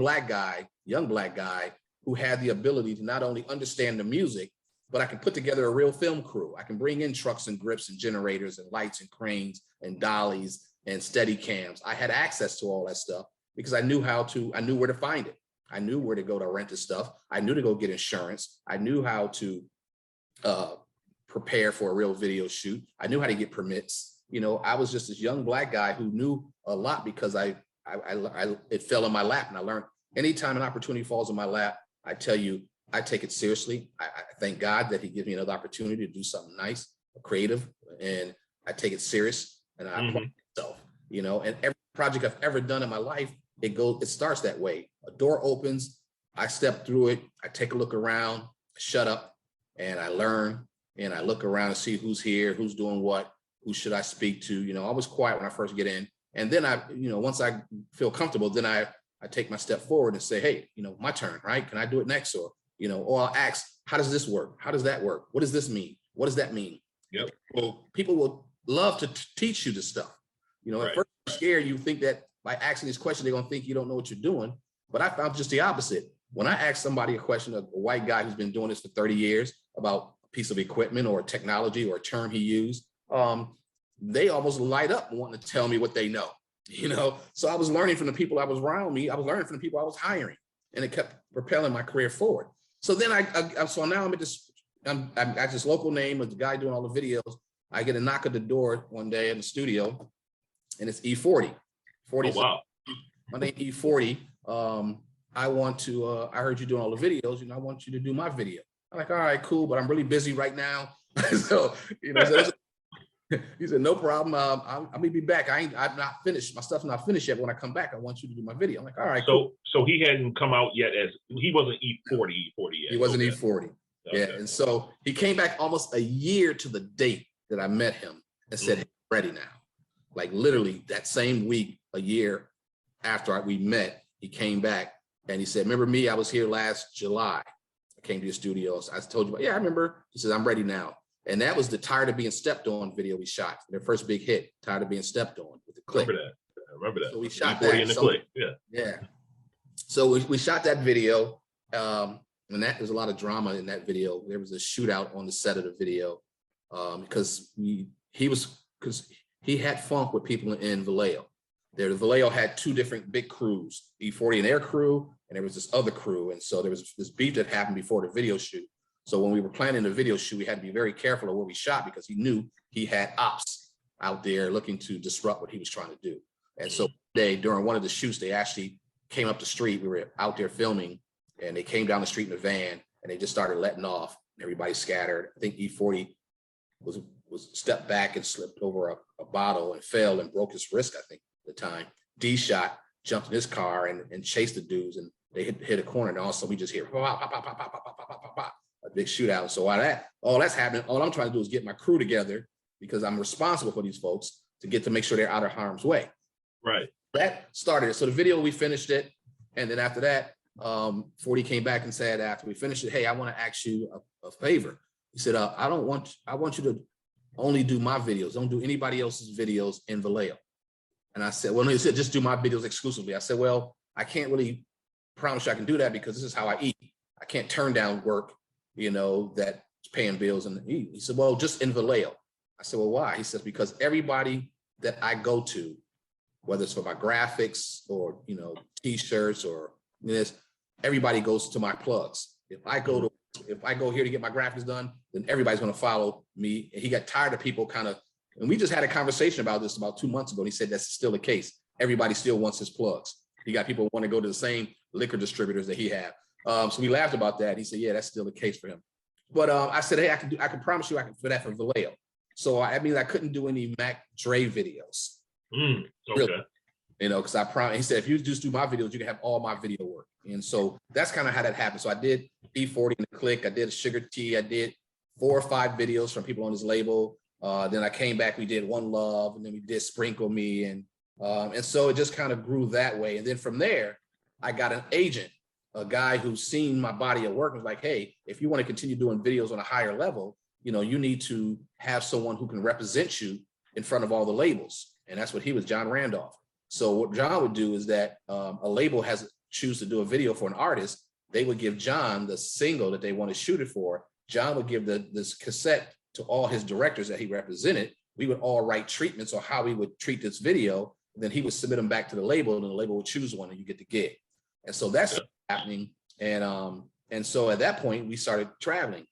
young black guy, who had the ability to not only understand the music, but I can put together a real film crew. I can bring in trucks and grips and generators and lights and cranes and dollies and steady cams. I had access to all that stuff because I knew where to find it. I knew where to go to rent the stuff. I knew to go get insurance. I knew how to prepare for a real video shoot. I knew how to get permits. I was just this young black guy who knew a lot because it fell in my lap, and I learned. Anytime an opportunity falls in my lap, I tell you, I take it seriously. I thank God that he gives me another opportunity to do something nice, creative, and I take it serious, and I apply myself, and every project I've ever done in my life, it starts that way. A door opens, I step through it, I take a look around, shut up, and I learn, and I look around and see who's here, who's doing what, who should I speak to. I was quiet when I first get in, And then once I feel comfortable, then I take my step forward and say, hey, my turn, right? Can I do it next? Or I'll ask, how does this work? How does that work? What does this mean? What does that mean? Yep. Well, people will love to teach you this stuff. At first you're scared, you think that by asking this question, they're going to think you don't know what you're doing. But I found just the opposite. When I ask somebody a question, a white guy who's been doing this for 30 years about a piece of equipment or technology or a term he used, they almost light up wanting to tell me what they know. So I was learning from the people I was around me. I was learning from the people I was hiring, and it kept propelling my career forward. So then so now I'm at this local name of the guy doing all the videos. I get a knock at the door one day in the studio, and it's E40. Oh, wow. My name E40. I heard you doing all the videos. I want you to do my video. I'm like, all right, cool, but I'm really busy right now. So, he said, no problem. I'm gonna be back. I'm not finished. My stuff's not finished yet. When I come back, I want you to do my video. I'm like, all right, cool. So he hadn't come out yet he wasn't E40 yet. He wasn't E40. Okay. Yeah. And so he came back almost a year to the date that I met him and said, hey, I'm ready now. Like literally that same week, a year after we met, he came back and he said, remember me? I was here last July. I came to your studios. I told you, I remember. He said, I'm ready now. And that was the Tired of Being Stepped On video we shot. Their first big hit, Tired of Being Stepped On with the click. I remember that. So we shot that. And the click. Yeah. Yeah. So we shot that video. And there's a lot of drama in that video. There was a shootout on the set of the video because he had funk with people in Vallejo. Vallejo had two different big crews, E40 and their crew, and there was this other crew. And so there was this beef that happened before the video shoot. So when we were planning the video shoot, we had to be very careful of where we shot because he knew he had ops out there looking to disrupt what he was trying to do. And so during one of the shoots, they actually came up the street. We were out there filming, and they came down the street in a van, and they just started letting off. Everybody scattered. I think E40 was stepped back and slipped over a bottle and fell and broke his wrist, I think, at the time. D-Shot jumped in his car and chased the dudes, and they hit a corner, and also we just hear a big shootout. So while all that's happening, all I'm trying to do is get my crew together because I'm responsible for these folks to make sure they're out of harm's way. Right. That started it. So the video, we finished it. And then after that, 40 came back and said, after we finished it, hey, I want to ask you a favor. He said, I want you to only do my videos. Don't do anybody else's videos in Vallejo. And I said, well, no, he said, just do my videos exclusively. I said, well, I can't really promise you I can do that because this is how I eat. I can't turn down work, that's paying bills. And he said, well, just in Vallejo. I said, well, why? He says, because everybody that I go to, whether it's for my graphics or, T-shirts or this, everybody goes to my plugs. If I go here to get my graphics done, then everybody's going to follow me. And he got tired of people and we just had a conversation about this about 2 months ago. And he said that's still the case. Everybody still wants his plugs. He got people who want to go to the same liquor distributors that he have. So we laughed about that. He said, yeah, that's still the case for him. But I said, hey, I can promise you I can for that for Vallejo. So I mean, I couldn't do any Mac Dre videos. Okay. Really, because I promised, he said, if you just do my videos, you can have all my video work. And so that's kind of how that happened. So I did E40 and the Click. I did Sugar T. I did 4 or 5 videos from people on his label. Then I came back, we did One Love, and then we did Sprinkle Me. And so it just kind of grew that way. And then from there, I got an agent, a guy who's seen my body of work and was like, hey, if you want to continue doing videos on a higher level, you need to have someone who can represent you in front of all the labels. And that's what he was, John Randolph. So what John would do is that a label choose to do a video for an artist, they would give John the single that they want to shoot it for. John would give this cassette to all his directors that he represented. We would all write treatments on how we would treat this video. And then he would submit them back to the label, and the label would choose one, and you get the gig. And so that's happening. And so at that point, we started traveling.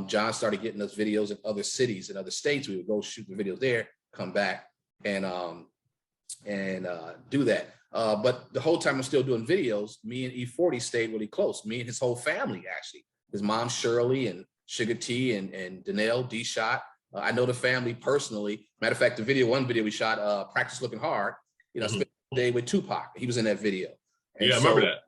John started getting us videos in other cities and other states. We would go shoot the videos there, come back, and do that. But the whole time I'm still doing videos, me and E40 stayed really close. Me and his whole family, actually. His mom, Shirley, and Sugar T, and Danelle, D-Shot. I know the family personally. Matter of fact, one video we shot, Practice Looking Hard, spent the day with Tupac. He was in that video. And I remember that.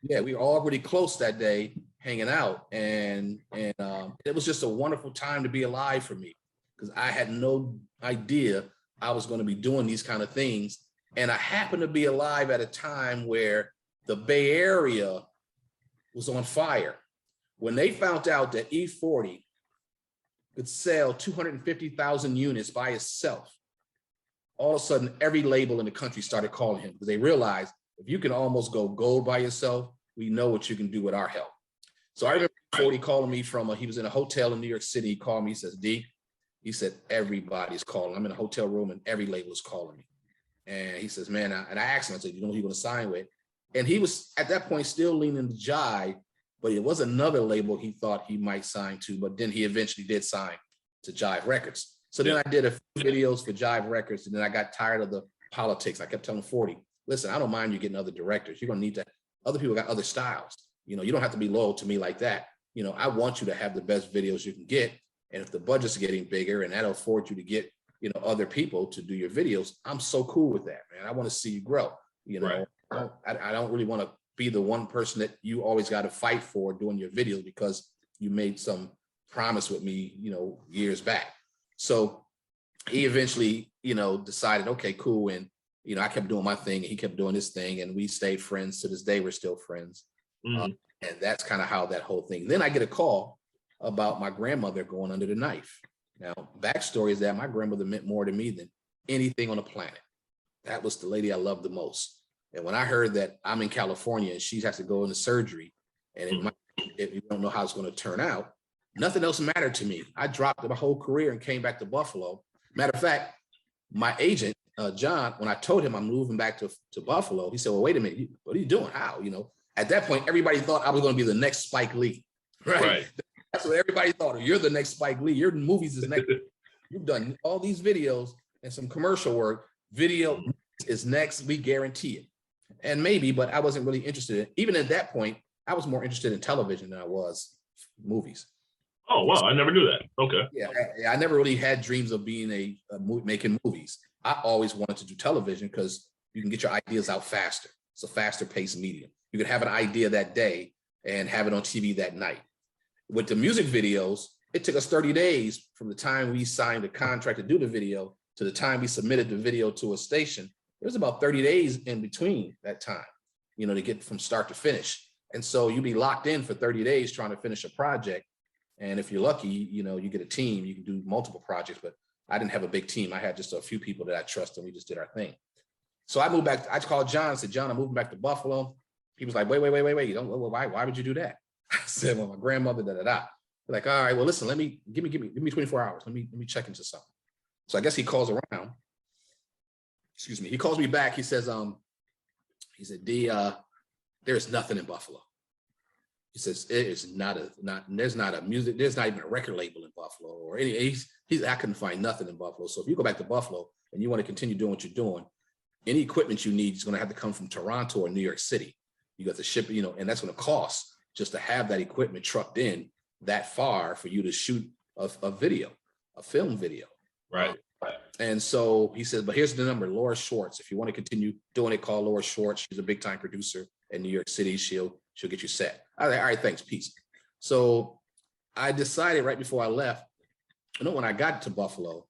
Yeah, we were all really close that day, hanging out. And it was just a wonderful time to be alive for me, because I had no idea I was going to be doing these kind of things. And I happened to be alive at a time where the Bay Area was on fire. When they found out that E40 could sell 250,000 units by itself, all of a sudden, every label in the country started calling him because they realized if you can almost go gold by yourself, we know what you can do with our help. So I remember 40 calling me from, he was in a hotel in New York City. He called me, he says, D, he said, everybody's calling. I'm in a hotel room and every label is calling me. And he says, man, and I asked him, I said, you know who you're going to sign with? And he was at that point still leaning to Jive, but it was another label he thought he might sign to, but then he eventually did sign to Jive Records. So then I did a few videos for Jive Records, and then I got tired of the politics. I kept telling 40, listen, I don't mind you getting other directors. You're going to need to, other people got other styles. You know, you don't have to be loyal to me like that. You know, I want you to have the best videos you can get. And if the budget's getting bigger and that'll afford you to get, you know, other people to do your videos, I'm so cool with that, man. I want to see you grow. You know, I don't really want to be the one person that you always got to fight for doing your videos because you made some promise with me, you know, years back. So he eventually, you know, decided, okay, cool. And, you know, I kept doing my thing and he kept doing his thing and we stayed friends. To this day, we're still friends. And that's kind of how that whole thing. Then I get a call about my grandmother going under the knife. Now, backstory is that my grandmother meant more to me than anything on the planet. That was the lady I loved the most. And when I heard that I'm in California and she has to go into surgery and if you don't know how it's going to turn out, nothing else mattered to me. I dropped my whole career and came back to Buffalo. Matter of fact, my agent, John, when I told him I'm moving back to Buffalo, he said, well, wait a minute, what are you doing? How? You know, at that point, everybody thought I was going to be the next Spike Lee, right? That's what everybody thought. You're the next Spike Lee. Your movies is next. You've done all these videos and some commercial work. Video is next. We guarantee it. And maybe, but I wasn't really interested in it. Even at that point, I was more interested in television than I was movies. Oh, wow. I never knew that. Okay. Yeah, I never really had dreams of being making movies. I always wanted to do television because you can get your ideas out faster. It's a faster paced medium. You can have an idea that day and have it on TV that night. With the music videos, it took us 30 days from the time we signed the contract to do the video to the time we submitted the video to a station. There was about 30 days in between that time, you know, to get from start to finish. And so you'd be locked in for 30 days trying to finish a project. And if you're lucky, you know, you get a team, you can do multiple projects, but I didn't have a big team. I had just a few people that I trust and we just did our thing. So I moved back. I called John and said, John, I'm moving back to Buffalo. He was like, wait. You don't, why would you do that? I said, well, my grandmother, They're like, all right, well, listen, give me 24 hours. Let me check into something. So I guess he calls around. Excuse me. He calls me back. He says, D, there's nothing in Buffalo. He says, there's not a music, there's not even a record label in Buffalo or any, I couldn't find nothing in Buffalo. So if you go back to Buffalo and you want to continue doing what you're doing, any equipment you need is going to have to come from Toronto or New York City. You got to ship, you know, and that's going to cost just to have that equipment trucked in that far for you to shoot a video, a film video. Right. And so he said, but here's the number, Laura Schwartz. If you want to continue doing it, call Laura Schwartz. She's a big time producer in New York City. She'll get you set. I was like, all right, thanks, peace. So I decided right before I left, you know, when I got to Buffalo,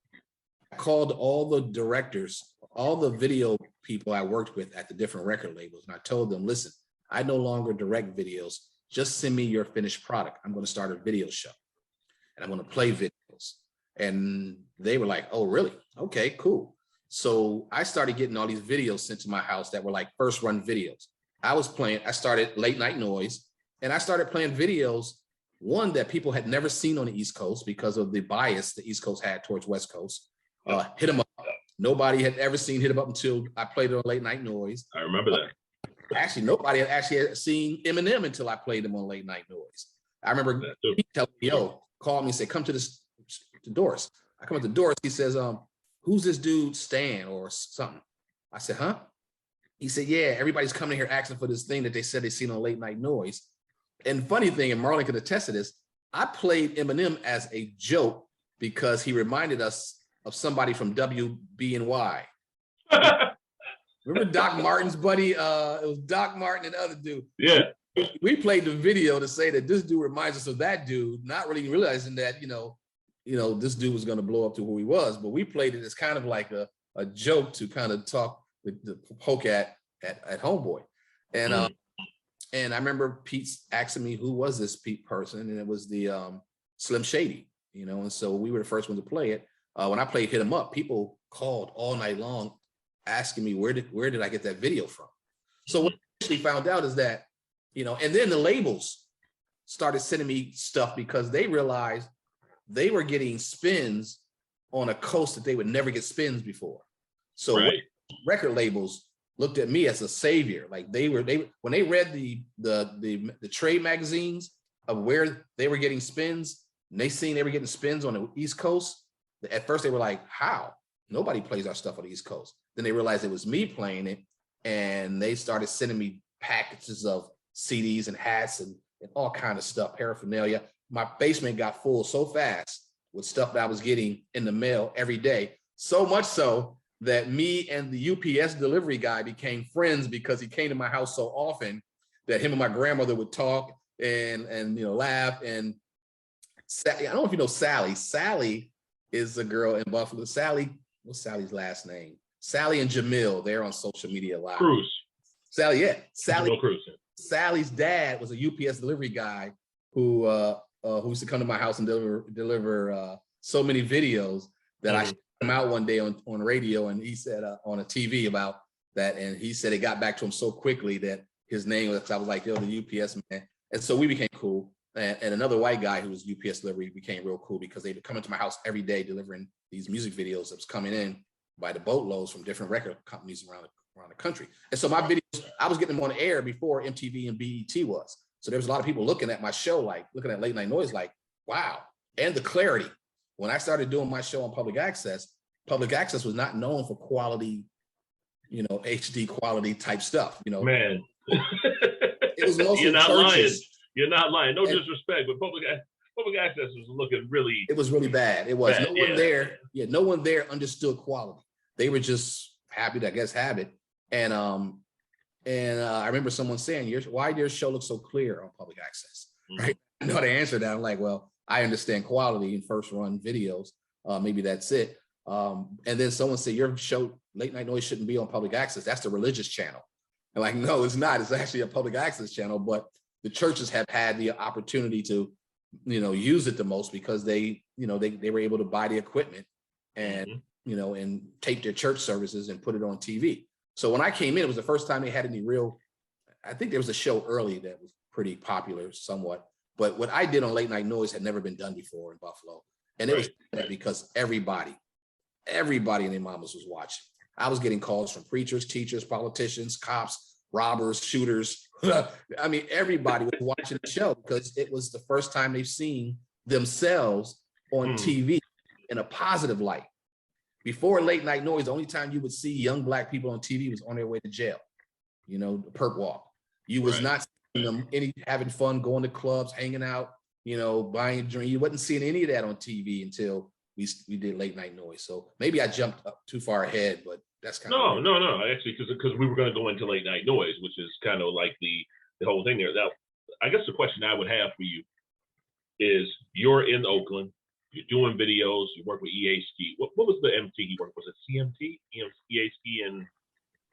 I called all the directors, all the video people I worked with at the different record labels. And I told them, listen, I no longer direct videos. Just send me your finished product. I'm going to start a video show and I'm going to play videos. And they were like, oh, really? Okay, cool. So I started getting all these videos sent to my house that were like first run videos. I started Late Night Noise, and I started playing videos, one that people had never seen on the East Coast because of the bias the East Coast had towards West Coast. Hit 'em Up. Nobody had ever seen Hit 'em Up until I played it on Late Night Noise. I remember that. Actually, nobody had seen Eminem until I played him on Late Night Noise. I remember he telling me, call me and say, come to Doris. I come up to Doris. He says, who's this dude, Stan or something? I said, huh? He said, yeah, everybody's coming here asking for this thing that they said they seen on Late Night Noise. And funny thing, and Marlon could attest to this, I played Eminem as a joke because he reminded us of somebody from WBNY. Remember Doc Martin's buddy? It was Doc Martin and the other dude. Yeah. We played the video to say that this dude reminds us of that dude, not really realizing that, you know, this dude was going to blow up to who he was, but we played it as kind of like a a joke to kind of talk, to poke at homeboy. And and I remember Pete's asking me, who was this Pete person? And it was the Slim Shady, you know, and so we were the first one to play it. When I played Hit 'Em Up, people called all night long asking me, where did I get that video from? So what I actually found out is that, you know, and then the labels started sending me stuff because they realized they were getting spins on a coast that they would never get spins before. So record labels looked at me as a savior. Like when they read the trade magazines of where they were getting spins, and they seen they were getting spins on the East Coast, at first they were like, how? Nobody plays our stuff on the East Coast. Then they realized it was me playing it, and they started sending me packages of CDs and hats and all kind of stuff, paraphernalia. My basement got full so fast with stuff that I was getting in the mail every day. So much so that me and the UPS delivery guy became friends because he came to my house so often that him and my grandmother would talk and you know, laugh. And Sally, I don't know if you know Sally. Sally is a girl in Buffalo. Sally, what's Sally's last name? Sally and Jamil, they're on social media a lot. Cruz. Sally, yeah. Sally. Cruz. Sally's dad was a UPS delivery guy who used to come to my house and deliver so many videos that I shot him out one day on radio, and he said on a TV about that, and he said it got back to him so quickly that his name was, I was like, yo, the UPS man. And so we became cool. And another white guy who was UPS delivery became real cool because they would come into my house every day delivering these music videos that was coming in by the boatloads from different record companies around the country. And so my videos, I was getting them on the air before MTV and BET was. So there was a lot of people looking at my show, like looking at Late Night Noise, like, wow. And the clarity. When I started doing my show on public access was not known for quality, you know, HD quality type stuff, you know. Man. It was mostly You're not churches. lying. You're not lying. No disrespect, but public access was looking really. It was really bad. It was. Bad, No one there. Yeah, no one there understood quality. They were just happy to, I guess, have it. And I remember someone saying, why your show looks so clear on public access? Right? I know the answer to that. I'm like, well, I understand quality in first run videos. Maybe that's it. And then someone said, your show, Late Night Noise, shouldn't be on public access. That's the religious channel. And like, no, it's not. It's actually a public access channel, but the churches have had the opportunity to, you know, use it the most because they, you know, they were able to buy the equipment and, you know, and tape their church services and put it on TV. So when I came in, it was the first time they had any real, I think there was a show early that was pretty popular somewhat, but what I did on Late Night Noise had never been done before in Buffalo. And it was because everybody and their mamas was watching. I was getting calls from preachers, teachers, politicians, cops, robbers, shooters. I mean, everybody was watching the show because it was the first time they've seen themselves on TV in a positive light. Before Late Night Noise, the only time you would see young Black people on TV was on their way to jail, you know, the perp walk. You was not seeing them having fun, going to clubs, hanging out, you know, buying a drink. You wasn't seeing any of that on TV until we did Late Night Noise. So maybe I jumped up too far ahead, but that's kind of no. Actually, because we were going to go into Late Night Noise, which is kind of like the whole thing there. Now, I guess the question I would have for you is: you're in Oakland, you're doing videos, you work with EA-Ski. What was the MT you worked? Was it CMT, EA-Ski, and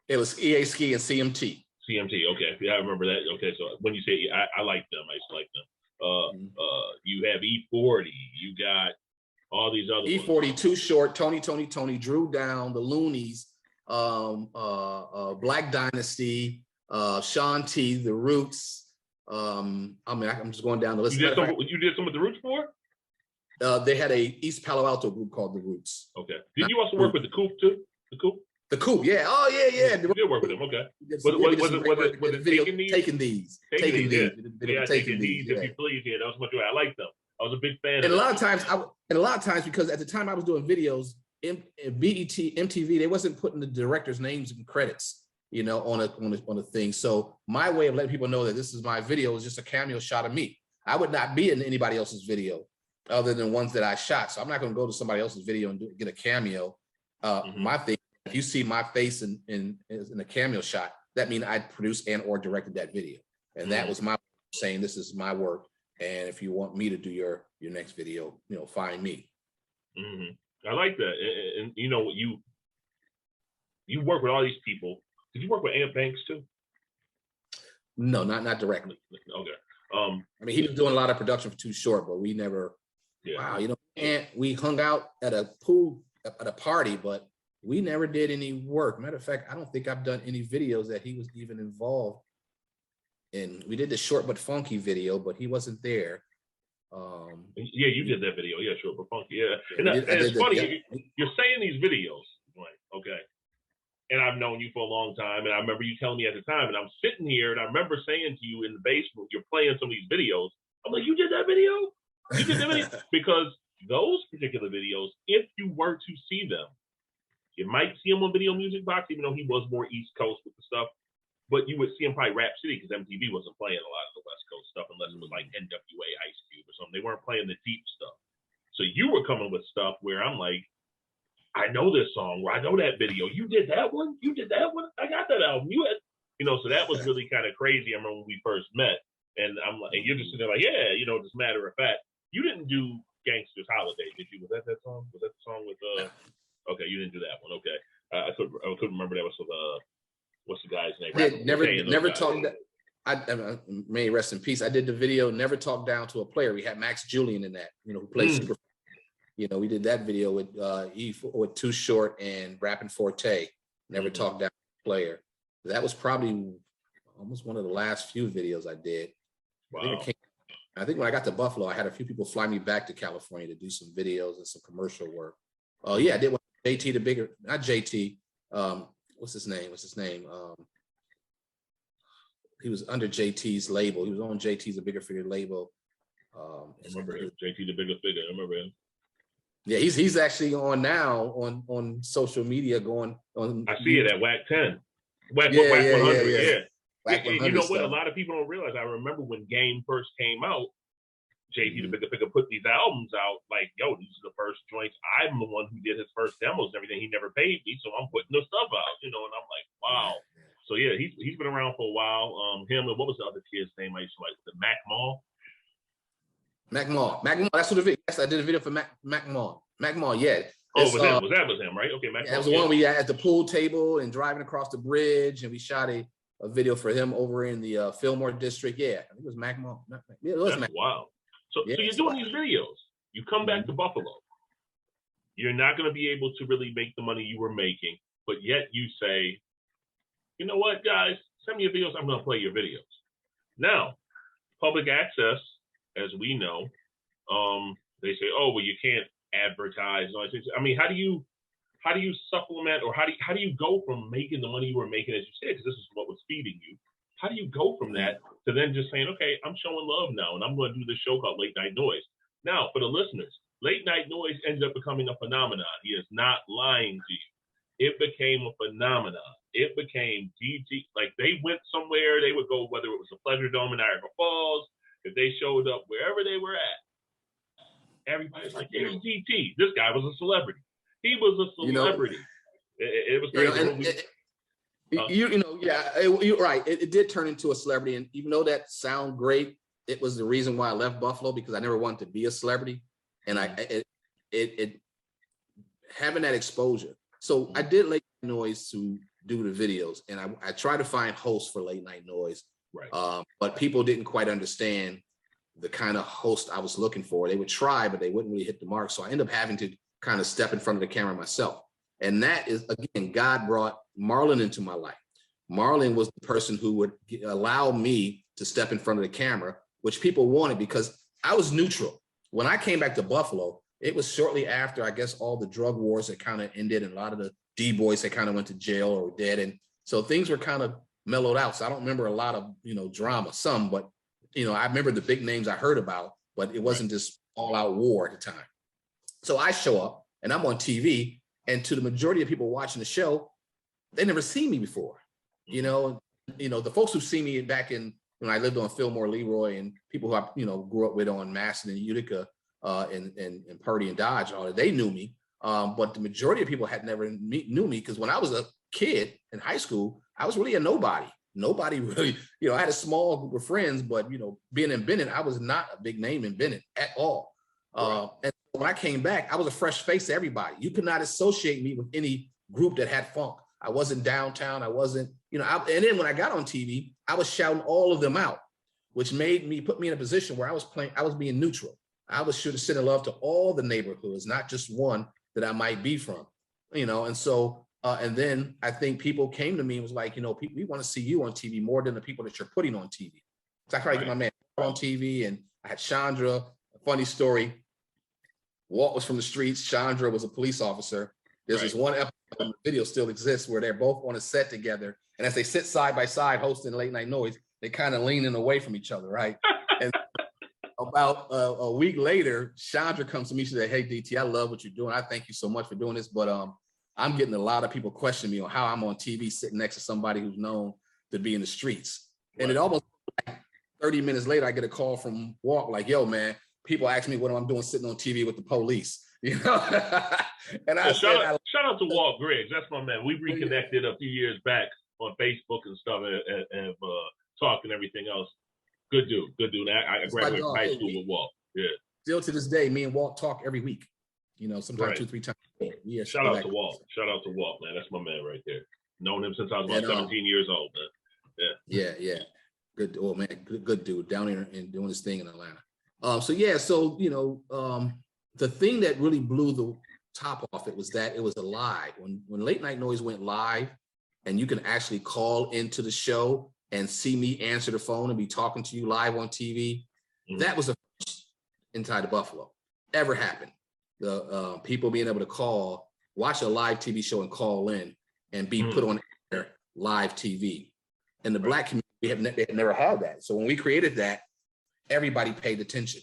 it was EA-Ski and CMT. CMT. Okay, yeah, I remember that. Okay, so when you say I like them, I used to like them. You have E40. You got all these other E40, Too Short, Tony, Drew Down, the Loonies, Black Dynasty, Sean T, The Roots. I mean, I'm just going down the list. You did some with The Roots for? They had a East Palo Alto group called The Roots. Okay. Did you also work with the Coop too? The Coop? The Coop, yeah. Oh, yeah. You did work with them, okay. Was it Taking These? Taking These. Taking These, if you please. Yeah, that was much. I liked them. I was a big fan. And a lot of times, because at the time I was doing videos, in BET, MTV, they wasn't putting the directors' names and credits, you know, on a thing. So my way of letting people know that this is my video is just a cameo shot of me. I would not be in anybody else's video other than ones that I shot. So I'm not going to go to somebody else's video and get a cameo. My thing, if you see my face in a cameo shot, that means I produced and or directed that video. And that was my way of saying this is my work. And if you want me to do your next video, you know, find me. I like that. And you know, you work with all these people. Did you work with Ant Banks too? No, not directly. Okay. I mean, he was doing a lot of production for Too Short, but we never. Yeah. Wow, you know, and we hung out at a pool at a party, but we never did any work. Matter of fact, I don't think I've done any videos that he was even involved in. We did the Short But Funky video, but he wasn't there. Yeah, you did that video. Yeah, Short But Funky. Yeah, and it's funny. Yeah. You're saying these videos, Dwaine, okay? And I've known you for a long time, and I remember you telling me at the time, and I'm sitting here, and I remember saying to you in the basement, you're playing some of these videos. I'm like, you did that video? You did that video? Because those particular videos, if you were to see them, you might see him on Video Music Box, even though he was more East Coast with the stuff, but you would see him probably Rap City because MTV wasn't playing a lot of the West Coast stuff unless it was like NWA, Ice Cube or something. They weren't playing the deep stuff. So you were coming with stuff where I'm like, I know this song, or I know that video. You did that one? You did that one? I got that album. You had, you know, so that was really kind of crazy. I remember when we first met, and I'm like, and you're just sitting there like, yeah, you know, just matter of fact, you didn't do Gangsta's Holiday, did you? Was that song? Was that the song with okay, you didn't do that one. Okay. I couldn't remember that was with what's the guy's name? Never talked. I may rest in peace. I did the video Never Talk Down to a Player. We had Max Julian in that, you know, who played super. You know, we did that video with Too Short and Rapping Forte. Never Talk Down to a Player. That was probably almost one of the last few videos I did. Wow. I think when I got to Buffalo, I had a few people fly me back to California to do some videos and some commercial work. Oh yeah, I did one. JT the Bigger, not JT. What's his name? He was under JT's label. He was on JT's A Bigger Figure label. I remember him. JT the Bigger Figure. I remember him. Yeah, he's actually on now on social media going on. I see it at WAC 10. WAC 100. Yeah. You know what? A lot of people don't realize. I remember when Game first came out, JT the Bigger Figure put these albums out like, yo, these are the first joints. I'm the one who did his first demos and everything. He never paid me, so I'm putting the stuff out, you know, and I'm like, wow. So yeah, he's been around for a while. Him and what was the other kid's name I used to like? The Mac Mall? Mac Mall, that's what the video. Yes, I did a video for Mac Mall, yeah. Oh, was him, right? Okay, Mac Mall. That was the one we had at the pool table and driving across the bridge, and we shot a video for him over in the Fillmore district. Yeah, I think it was Mac Mall. Yeah, it was That's Mac. Wow. So you're doing these videos. You come back to Buffalo. You're not going to be able to really make the money you were making, but yet you say, you know what, guys, send me your videos. I'm going to play your videos. Now, public access, as we know, they say, oh, well, you can't advertise. I mean, how do you supplement, or how do you go from making the money you were making, as you said, because this is what was feeding you? How do you go from that to then just saying, okay, I'm showing love now, and I'm going to do this show called Late Night Noise? Now, for the listeners, Late Night Noise ended up becoming a phenomenon. He is not lying to you. It became a phenomenon. It became DT. Like, they went somewhere, they would go, whether it was the Pleasure Dome in Niagara Falls, if they showed up wherever they were at, everybody's like, there's DT. This guy was a celebrity. He was a celebrity. It was crazy. You're right. It did turn into a celebrity, and even though that sound great, it was the reason why I left Buffalo, because I never wanted to be a celebrity, and it having that exposure. So I did Late Night Noise to do the videos, and I tried to find hosts for Late Night Noise, right? But people didn't quite understand the kind of host I was looking for. They would try, but they wouldn't really hit the mark. So I ended up having to kind of step in front of the camera myself. And that is, again, God brought Marlon into my life. Marlon was the person who would allow me to step in front of the camera, which people wanted, because I was neutral. When I came back to Buffalo, it was shortly after, I guess, all the drug wars had kind of ended, and a lot of the D-boys had kind of went to jail or were dead. And so things were kind of mellowed out. So I don't remember a lot of, drama, some, but, I remember the big names I heard about, but it wasn't just all out war at the time. So I show up and I'm on TV, and to the majority of people watching the show, they never seen me before. The folks who've seen me back in when I lived on Fillmore, Leroy, and people who I grew up with on Masson and Utica, and Purdy and Dodge, and all that, they knew me. But the majority of people had never knew me, because when I was a kid in high school, I was really a nobody. Nobody really, I had a small group of friends, but being in Bennett, I was not a big name in Bennett at all. And when I came back, I was a fresh face to everybody. You could not associate me with any group that had funk. I wasn't downtown. I wasn't, you know, and then when I got on TV, I was shouting all of them out, which put me in a position where I was being neutral. I was sure to send love to all the neighborhoods, not just one that I might be from, you know. And so, and then I think people came to me and was like, you know, we want to see you on TV more than the people that you're putting on TV. So I tried to get my man on TV, and I had Chandra. A funny story. Walt was from the streets. Chandra was a police officer. There's this one episode, the video still exists, where they're both on a set together. And as they sit side by side hosting Late Night Noise, they kind of leaning away from each other, right? And about a week later, Chandra comes to me. She said, "Hey, DT, I love what you're doing. I thank you so much for doing this. But I'm getting a lot of people questioning me on how I'm on TV sitting next to somebody who's known to be in the streets." Right. And it almost like 30 minutes later, I get a call from Walt like, "Yo, man, people ask me what I'm doing sitting on TV with the police." You know? And shout out to Walt Griggs. That's my man. We reconnected a few years back on Facebook and stuff, and talk and everything else. Good dude. I graduated from high school with Walt. Yeah. Still to this day, me and Walt talk every week. You know, sometimes 2-3 times a week. Yeah. Shout out to Walt, man. That's my man right there. Known him since I was about 17 years old, man. Yeah. Good. Oh man, good dude down here and doing his thing in Atlanta. So you know, the thing that really blew the top off it was that it was a live. When Late Night Noise went live, and you can actually call into the show and see me answer the phone and be talking to you live on TV. Mm-hmm. That was the first inside of Buffalo ever happened. The people being able to watch a live TV show and call in and be put on air live TV. And the Black community they had never had that. So when we created that, everybody paid attention.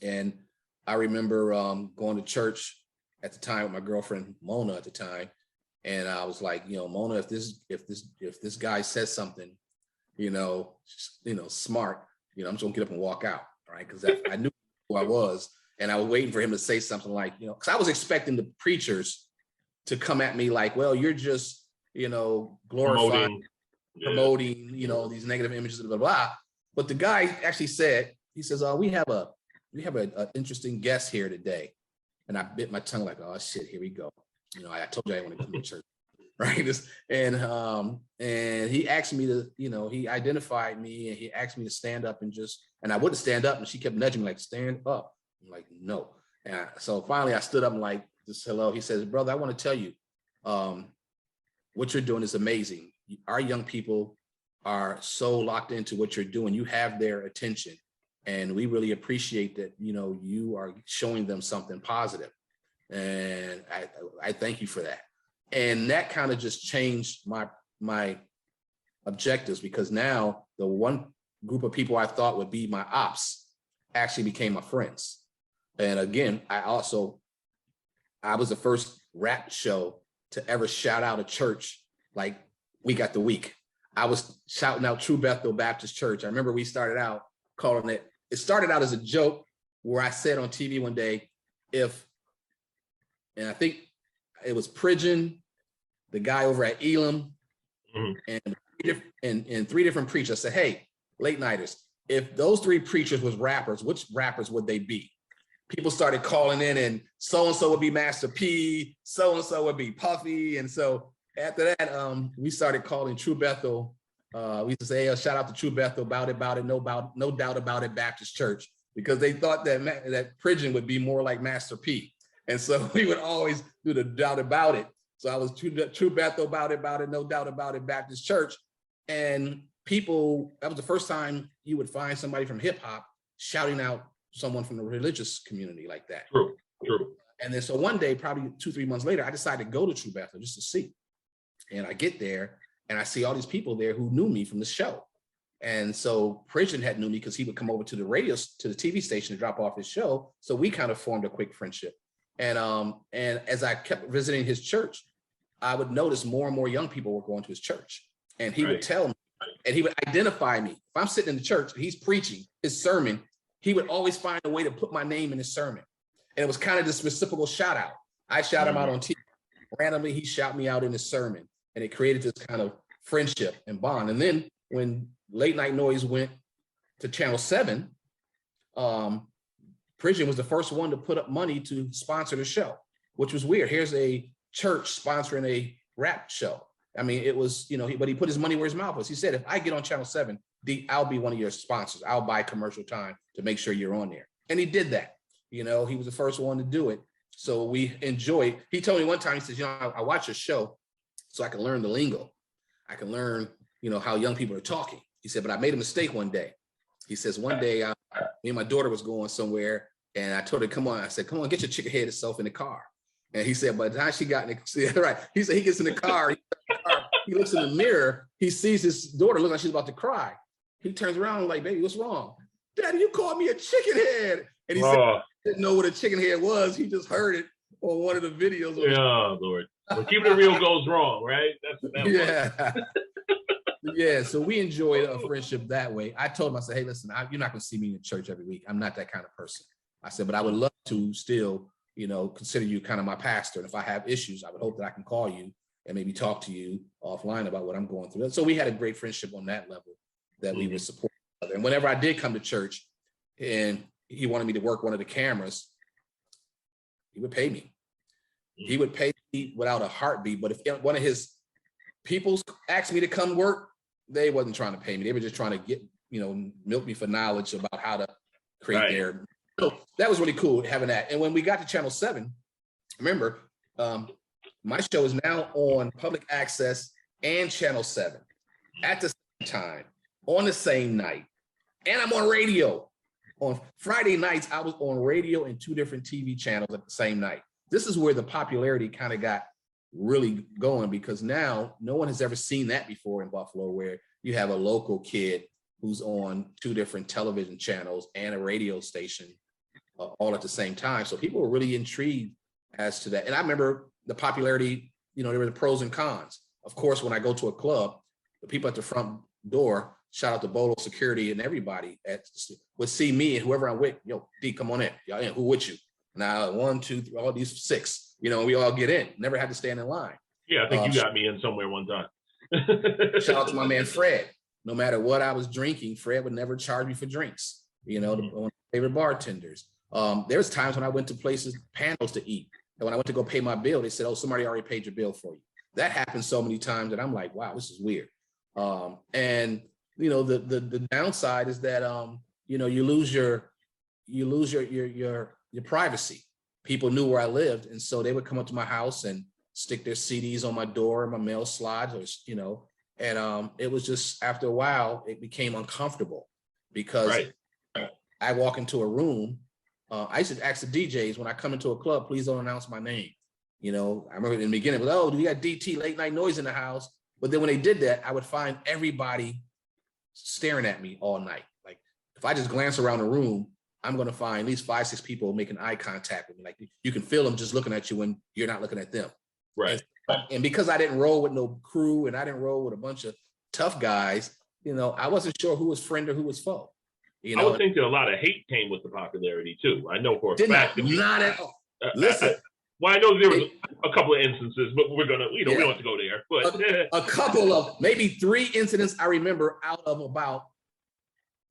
And I remember going to church at the time with my girlfriend Mona at the time, and I was like, you know, Mona, if this guy says something, you know, smart, you know, I'm just gonna get up and walk out, right? Because I knew who I was, and I was waiting for him to say something like, you know, because I was expecting the preachers to come at me like, well, you're just, you know, glorifying, promoting, you know, these negative images, blah, blah, blah. But the guy actually said, he says, we have an interesting guest here today. And I bit my tongue like, oh shit, here we go. You know, I told you I didn't want to come to church, right? And he asked me to, you know, he identified me and he asked me to stand up and I wouldn't stand up, and she kept nudging me like, stand up. I'm like, no. And so finally I stood up and like, just hello. He says, brother, I want to tell you, what you're doing is amazing. Our young people are so locked into what you're doing. You have their attention. And we really appreciate that, you know, you are showing them something positive. And I thank you for that. And that kind of just changed my objectives, because now the one group of people I thought would be my ops actually became my friends. And again, I was the first rap show to ever shout out a church like week after week. I was shouting out True Bethel Baptist Church. I remember we started out calling it started out as a joke where I said on TV one day, and I think it was Pridgeon, the guy over at Elam, and 3 different preachers. I said, hey, late nighters, if those 3 preachers was rappers, which rappers would they be? People started calling in, and so-and-so would be Master P, so-and-so would be Puffy. And so after that, we started calling True Bethel. We used to say, shout out to True Bethel, about it, no doubt about it, Baptist Church, because they thought that Pridgeon would be more like Master P. And so we would always do the doubt about it. So I was True Bethel, about it, no doubt about it, Baptist Church. And people, that was the first time you would find somebody from hip hop shouting out someone from the religious community like that. True. And then so one day, probably 2-3 months later, I decided to go to True Bethel just to see. And I get there, and I see all these people there who knew me from the show. And so Pridgeon had knew me because he would come over to the TV station to drop off his show. So we kind of formed a quick friendship. And as I kept visiting his church, I would notice more and more young people were going to his church. And he would tell me, and he would identify me. If I'm sitting in the church and he's preaching his sermon, he would always find a way to put my name in his sermon. And it was kind of this reciprocal shout out. I shout him out on TV. Randomly, he shout me out in his sermon. And it created this kind of friendship and bond. And then when Late Night Noise went to Channel 7, Pridgeon was the first one to put up money to sponsor the show, which was weird. Here's a church sponsoring rap show. I mean, it was, but he put his money where his mouth was. He said, if I get on Channel 7, I'll be one of your sponsors. I'll buy commercial time to make sure you're on there. And he did that. He was the first one to do it. So we enjoy. He told me one time, he says, I watch your show so I can learn the lingo. I can learn, how young people are talking. He said, but I made a mistake one day. He says, one day, me and my daughter was going somewhere, and I told her, come on. I said, come on, get your chicken headed self in the car. And he said, by the time she got in the right, he said he gets in the car, he looks in the mirror, he sees his daughter looking like she's about to cry. He turns around and like, baby, what's wrong? Daddy, you called me a chicken head. And he said he didn't know what a chicken head was. He just heard it on one of the videos. Yeah, Lord. Well, keeping it real goes wrong, right? That's what that was. Yeah, so we enjoyed a friendship that way. I told him, I said, hey, listen, you're not going to see me in church every week. I'm not that kind of person. I said, but I would love to still, consider you kind of my pastor. And if I have issues, I would hope that I can call you and maybe talk to you offline about what I'm going through. So we had a great friendship on that level that we would support each other. And whenever I did come to church and he wanted me to work one of the cameras, he would pay me. He would pay me without a heartbeat. But if one of his people asked me to come work, they wasn't trying to pay me. They were just trying to get, milk me for knowledge about how to create their. So that was really cool having that. And when we got to Channel 7, remember, my show is now on public access and Channel 7 at the same time, on the same night. And I'm on radio. On Friday nights, I was on radio and 2 different TV channels at the same night. This is where the popularity kind of got really going, because now no one has ever seen that before in Buffalo, where you have a local kid who's on 2 different television channels and a radio station all at the same time. So people were really intrigued as to that. And I remember the popularity, there were the pros and cons. Of course, when I go to a club, the people at the front door, shout out to Bolo security and everybody would see me and whoever I'm with, yo, D, come on in. Y'all in, who with you? Now, 1, 2, 3, all these 6, we all get in. Never had to stand in line. Yeah, I think you got me in somewhere one time. Shout out to my man, Fred. No matter what I was drinking, Fred would never charge me for drinks. One of my favorite bartenders. There's times when I went to places, panels to eat. And when I went to go pay my bill, they said, oh, somebody already paid your bill for you. That happened so many times that I'm like, wow, this is weird. And the downside is that you lose your privacy. People knew where I lived, and so they would come up to my house and stick their CDs on my door, my mail slides, and it was just, after a while, it became uncomfortable because I walk into a room. I used to ask the DJs when I come into a club, please don't announce my name. I remember in the beginning, it was, oh, do you got DT late night noise in the house? But then when they did that, I would find everybody staring at me all night. Like if I just glance around the room, I'm going to find at least 5, 6 people making eye contact with me. Like you can feel them just looking at you when you're not looking at them. Right. And because I didn't roll with no crew and I didn't roll with a bunch of tough guys, I wasn't sure who was friend or who was foe. I would think that a lot of hate came with the popularity too. I know for a fact. Not at all. Listen. Well, I know there was a couple of instances, but we're gonna, we don't have to go there. But a couple of maybe 3 incidents I remember out of about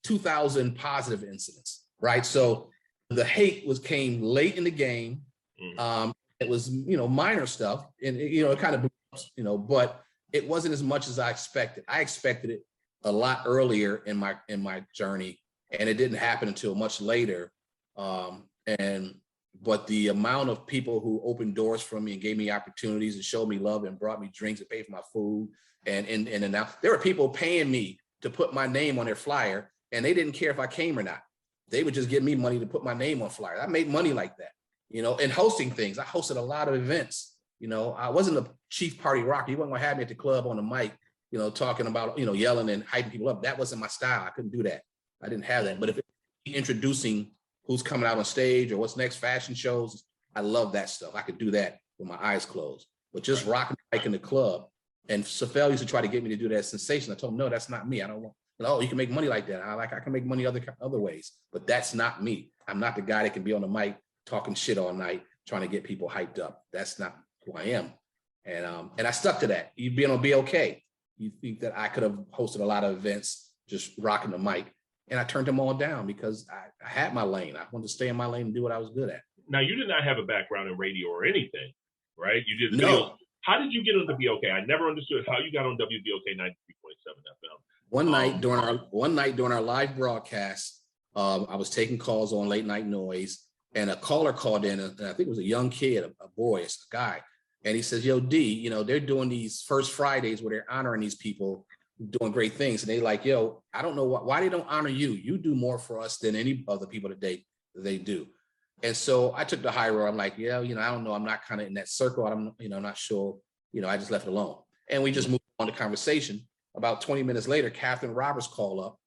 2,000 positive incidents. Right. So the hate came late in the game. It was, minor stuff, and it kind of, but it wasn't as much as I expected. I expected it a lot earlier in my journey, and it didn't happen until much later. But the amount of people who opened doors for me and gave me opportunities and showed me love and brought me drinks and paid for my food, and now there were people paying me to put my name on their flyer, and they didn't care if I came or not. They would just give me money to put my name on flyers. I made money like that, and hosting things. I hosted a lot of events. I wasn't a chief party rocker. You wasn't gonna have me at the club on the mic, talking about, yelling and hyping people up. That wasn't my style. I couldn't do that. I didn't have that. But if it's introducing who's coming out on stage or what's next, fashion shows, I love that stuff. I could do that with my eyes closed. But just rocking the mic in the club, and Safel used to try to get me to do that sensation. I told him, no, that's not me. I don't want. Oh, you can make money like that. I can make money other ways, but that's not me. I'm not the guy that can be on the mic talking shit all night, trying to get people hyped up. That's not who I am. And I stuck to that. You'd be on BOK. You think that I could have hosted a lot of events, just rocking the mic. And I turned them all down because I had my lane. I wanted to stay in my lane and do what I was good at. Now, you did not have a background in radio or anything, right? You did no. How did you get on WBOK? I never understood how you got on WBOK 93.7 FM. One night during our live broadcast, I was taking calls on Late Night Noise, and a caller called in, and I think it was a young kid, a boy, a guy, and he says, "Yo, D, you know, they're doing these First Fridays where they're honoring these people doing great things, and they like, yo, I don't know why they don't honor you. You do more for us than any other people that they do." And so I took the high road. I'm like, yeah, you know, I don't know. I'm not kind of in that circle. I'm, you know, not sure. You know, I just left it alone, and we just moved on to conversation. About 20 minutes later, Catherine Roberts called up,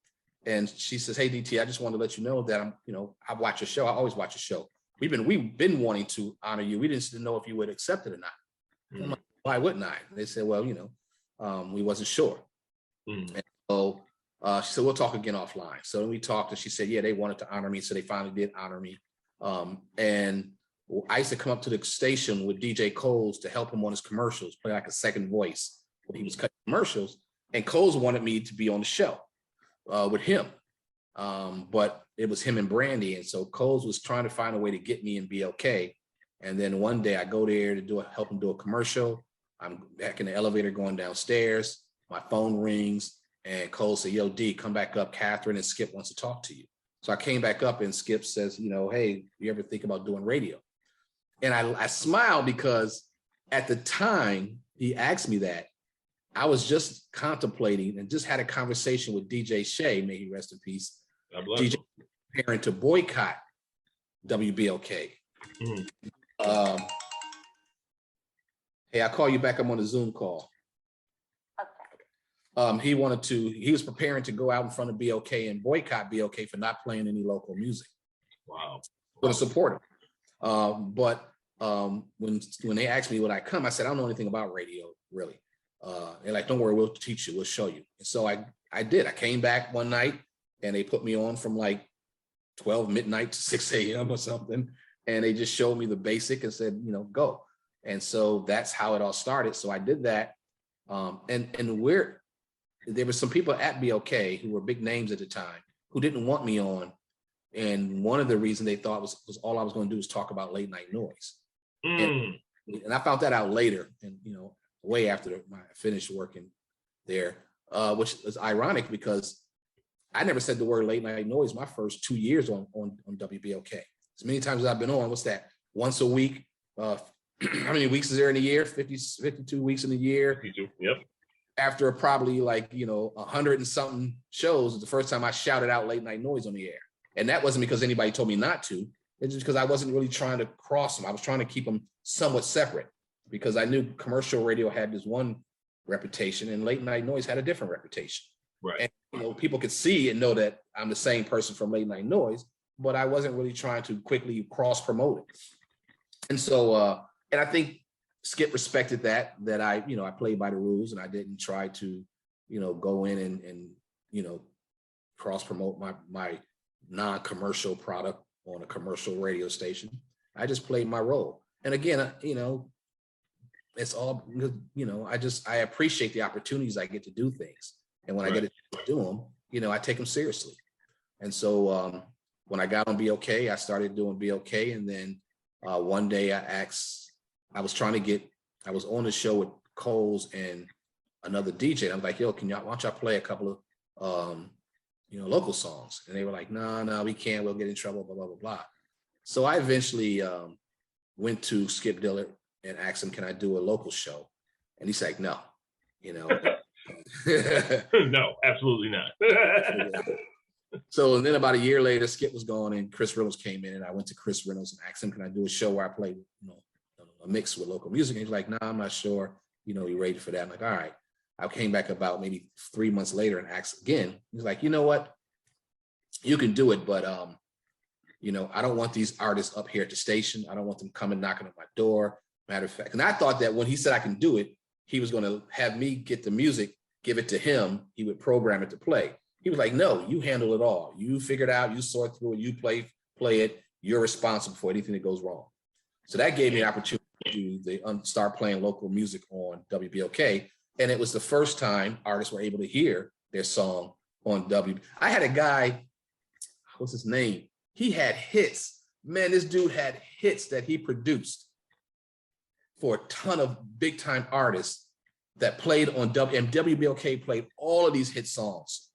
and she says, "Hey, DT, I just wanted to let you know that I'm, you know, I watch your show. I always watch your show. We've been wanting to honor you. We didn't know if you would accept it or not." I'm like, "Why wouldn't I?" And they said, "Well, you know, we wasn't sure." And so she said, "We'll talk again offline." So we talked, and she said, "Yeah, they wanted to honor me, so they finally did honor me." And I used to come up to the station with DJ Coles to help him on his commercials, play like a second voice when he was cutting commercials. And Coles wanted me to be on the show with him, but it was him and Brandy. And so Coles was trying to find a way to get me in BLK. And then one day I go there to help him do a commercial. I'm back in the elevator going downstairs. My phone rings, and Cole said, "Yo, D, come back up. Catherine and Skip wants to talk to you." So I came back up, and Skip says, "You know, hey, you ever think about doing radio?" And I smiled because at the time he asked me that, I was just contemplating and just had a conversation with DJ Shay, may he rest in peace, DJ preparing to boycott WBLK. Hey, I'll call you back. I'm on a Zoom call. Okay. He was preparing to go out in front of BLK and boycott BLK for not playing any local music. Wow. Going to support him. But when they asked me would I come, I said, "I don't know anything about radio, really." They're like, "Don't worry, we'll teach you, we'll show you." And so I did. I came back one night, and they put me on from like 12 midnight to 6 a.m. or something. And they just showed me the basic and said, you know, go. And so that's how it all started. So I did that. And there were some people at BLK who were big names at the time who didn't want me on. And one of the reasons they thought was all I was going to do was talk about Late Night Noise. And I found that out later, and, you know, way after I finished working there, which is ironic because I never said the word Late Night Noise my first 2 years on WBLK. As many times as I've been on, what's that? Once a week. How many weeks is there in a year? 52 weeks in a year. 52, yep. After probably like, you know, 100 and something shows, the first time I shouted out Late Night Noise on the air. And that wasn't because anybody told me not to. It's just because I wasn't really trying to cross them. I was trying to keep them somewhat separate because I knew commercial radio had this one reputation and Late Night Noise had a different reputation. Right. And, you know, people could see and know that I'm the same person from Late Night Noise, but I wasn't really trying to quickly cross promote it. And so, and I think Skip respected that I, you know, I played by the rules and I didn't try to, you know, go in and you know, cross promote my non-commercial product on a commercial radio station. I just played my role. And again, you know, it's all, you know, I appreciate the opportunities I get to do things. And when I get to do them, you know, I take them seriously. And so when I got on BLK, I started doing BLK. And then one day I was on the show with Coles and another DJ. I was like, "Yo, why don't y'all play a couple of, you know, local songs?" And they were like, no, we can't, we'll get in trouble, blah, blah, blah, blah. So I eventually went to Skip Dillard and asked him, "Can I do a local show?" And he's like, "No, you know." No, absolutely not. So then about a year later, Skip was gone and Chris Reynolds came in, and I went to Chris Reynolds and asked him, "Can I do a show where I play, you know, a mix with local music?" And he's like, "No, I'm not sure, you know, you ready for that?" I'm like, "All right." I came back about maybe 3 months later and asked again. He's like, "You know what? You can do it, but you know, I don't want these artists up here at the station. I don't want them coming knocking on my door." Matter of fact, and I thought that when he said I can do it, he was going to have me get the music, give it to him. He would program it to play. He was like, "No, you handle it all. You figure it out. You sort through it. You play it. You're responsible for anything that goes wrong." So that gave me an opportunity to start playing local music on WBLK. And it was the first time artists were able to hear their song on I had a guy, what's his name? He had hits. Man, this dude had hits that he produced. for a ton of big time artists that played on and WBLK played all of these hit songs.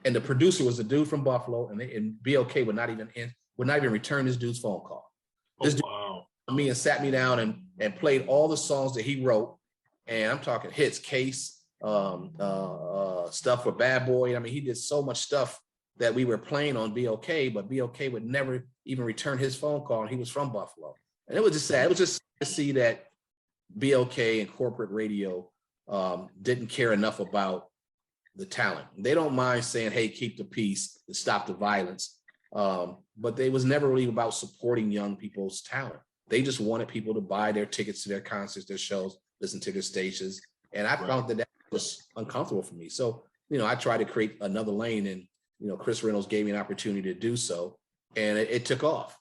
And the producer was a dude from Buffalo, and BLK would not even return this dude's phone call. This dude me and sat me down and played all the songs that he wrote. And I'm talking hits, Case, stuff for Bad Boy. I mean, he did so much stuff that we were playing on BLK, but BLK would never even return his phone call, and he was from Buffalo. And it was just sad. It was just to see that BLK and corporate radio didn't care enough about the talent. They don't mind saying, hey, keep the peace and stop the violence. But they was never really about supporting young people's talent. They just wanted people to buy their tickets to their concerts, their shows, listen to their stations. And I found that was uncomfortable for me. So, I tried to create another lane, and, Chris Reynolds gave me an opportunity to do so. And it took off.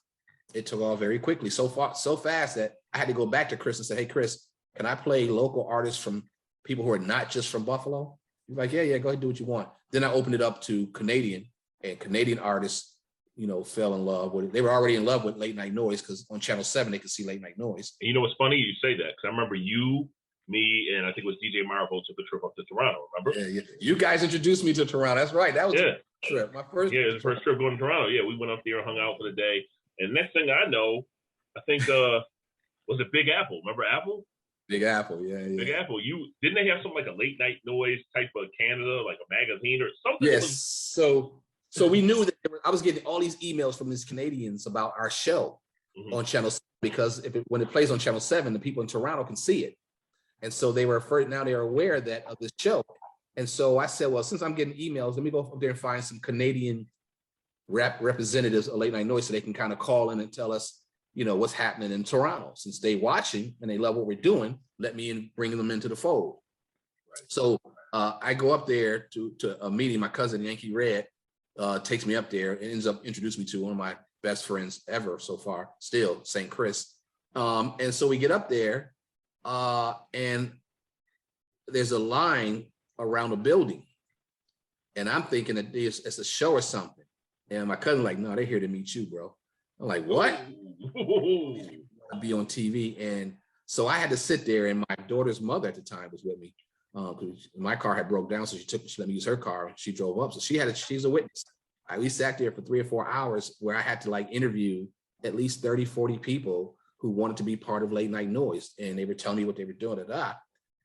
It took off very quickly, so fast that I had to go back to Chris and say, hey, Chris, can I play local artists from people who are not just from Buffalo? He's like, yeah, go ahead, do what you want. Then I opened it up to Canadian artists, fell in love with it. They were already in love with Late Night Noise because on Channel 7, they could see Late Night Noise. And what's funny? You say that because I remember you, me, and I think it was DJ Marvel took a trip up to Toronto, remember? Yeah. You guys introduced me to Toronto. That's right. That was the trip. My first. Yeah, it was the first trip going to Toronto. Yeah, we went up there, hung out for the day. And next thing I know, I think, was it Big Apple? Remember Apple? Big Apple, yeah. Big Apple. Didn't they have something like a Late Night Noise type of Canada, like a magazine or something? Yes. So we knew that I was getting all these emails from these Canadians about our show on Channel 7, because when it plays on Channel 7, the people in Toronto can see it. And so they were aware of this show. And so I said, well, since I'm getting emails, let me go up there and find some Canadian representatives of Late Night Noise so they can kind of call in and tell us, what's happening in Toronto. Since they watching and they love what we're doing, let me in, bring them into the fold. Right. So I go up there to a meeting. My cousin, Yankee Red, takes me up there and ends up introducing me to one of my best friends ever so far, still, St. Chris. And so we get up there and there's a line around a building. And I'm thinking that it's a show or something. And my cousin's like, no, they're here to meet you, bro. I'm like, what? I'll be on TV. And so I had to sit there, and my daughter's mother at the time was with me. My car had broke down, so she let me use her car. She drove up. So she's a witness. We sat there for 3 or 4 hours where I had to interview at least 30, 40 people who wanted to be part of Late Night Noise. And they were telling me what they were doing.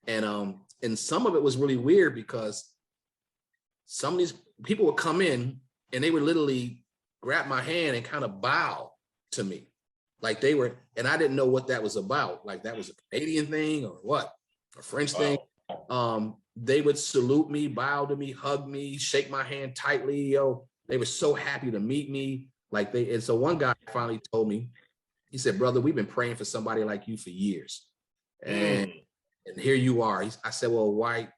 And some of it was really weird because some of these people would come in and they would literally grab my hand and kind of bow to me. And I didn't know what that was about. Like that was a Canadian thing or what? A French thing. They would salute me, bow to me, hug me, shake my hand tightly. They were so happy to meet me. And so one guy finally told me, he said, brother, we've been praying for somebody like you for years. And here you are. I said, well, why,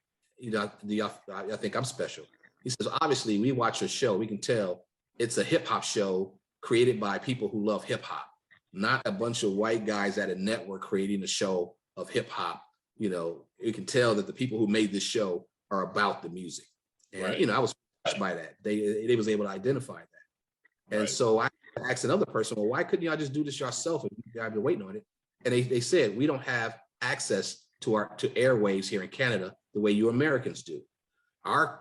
do y'all think I'm special? He says, obviously we watch your show. We can tell it's a hip hop show created by people who love hip hop, not a bunch of white guys at a network creating a show of hip hop. You can tell that the people who made this show are about the music. And, right. I was touched by that. They was able to identify that. And so I asked another person, well, why couldn't y'all just do this yourself if you guys been waiting on it? And they said, we don't have access to airwaves here in Canada the way you Americans do. Our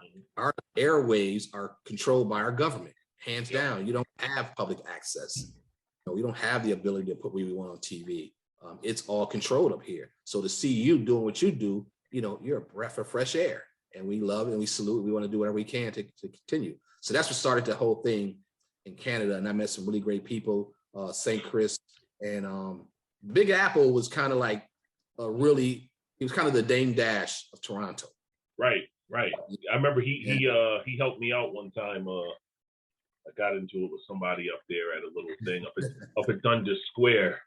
airwaves are controlled by our government, hands down. You don't have public access. We don't have the ability to put what we want on TV. It's all controlled up here. So to see you doing what you do, you're a breath of fresh air. And we love it and we salute. We want to do whatever we can to continue. So that's what started the whole thing in Canada. And I met some really great people, St. Chris. And Big Apple was kind of like he was kind of the Dame Dash of Toronto. Right. I remember he helped me out one time. I got into it with somebody up there at a little thing up at Dundas Square.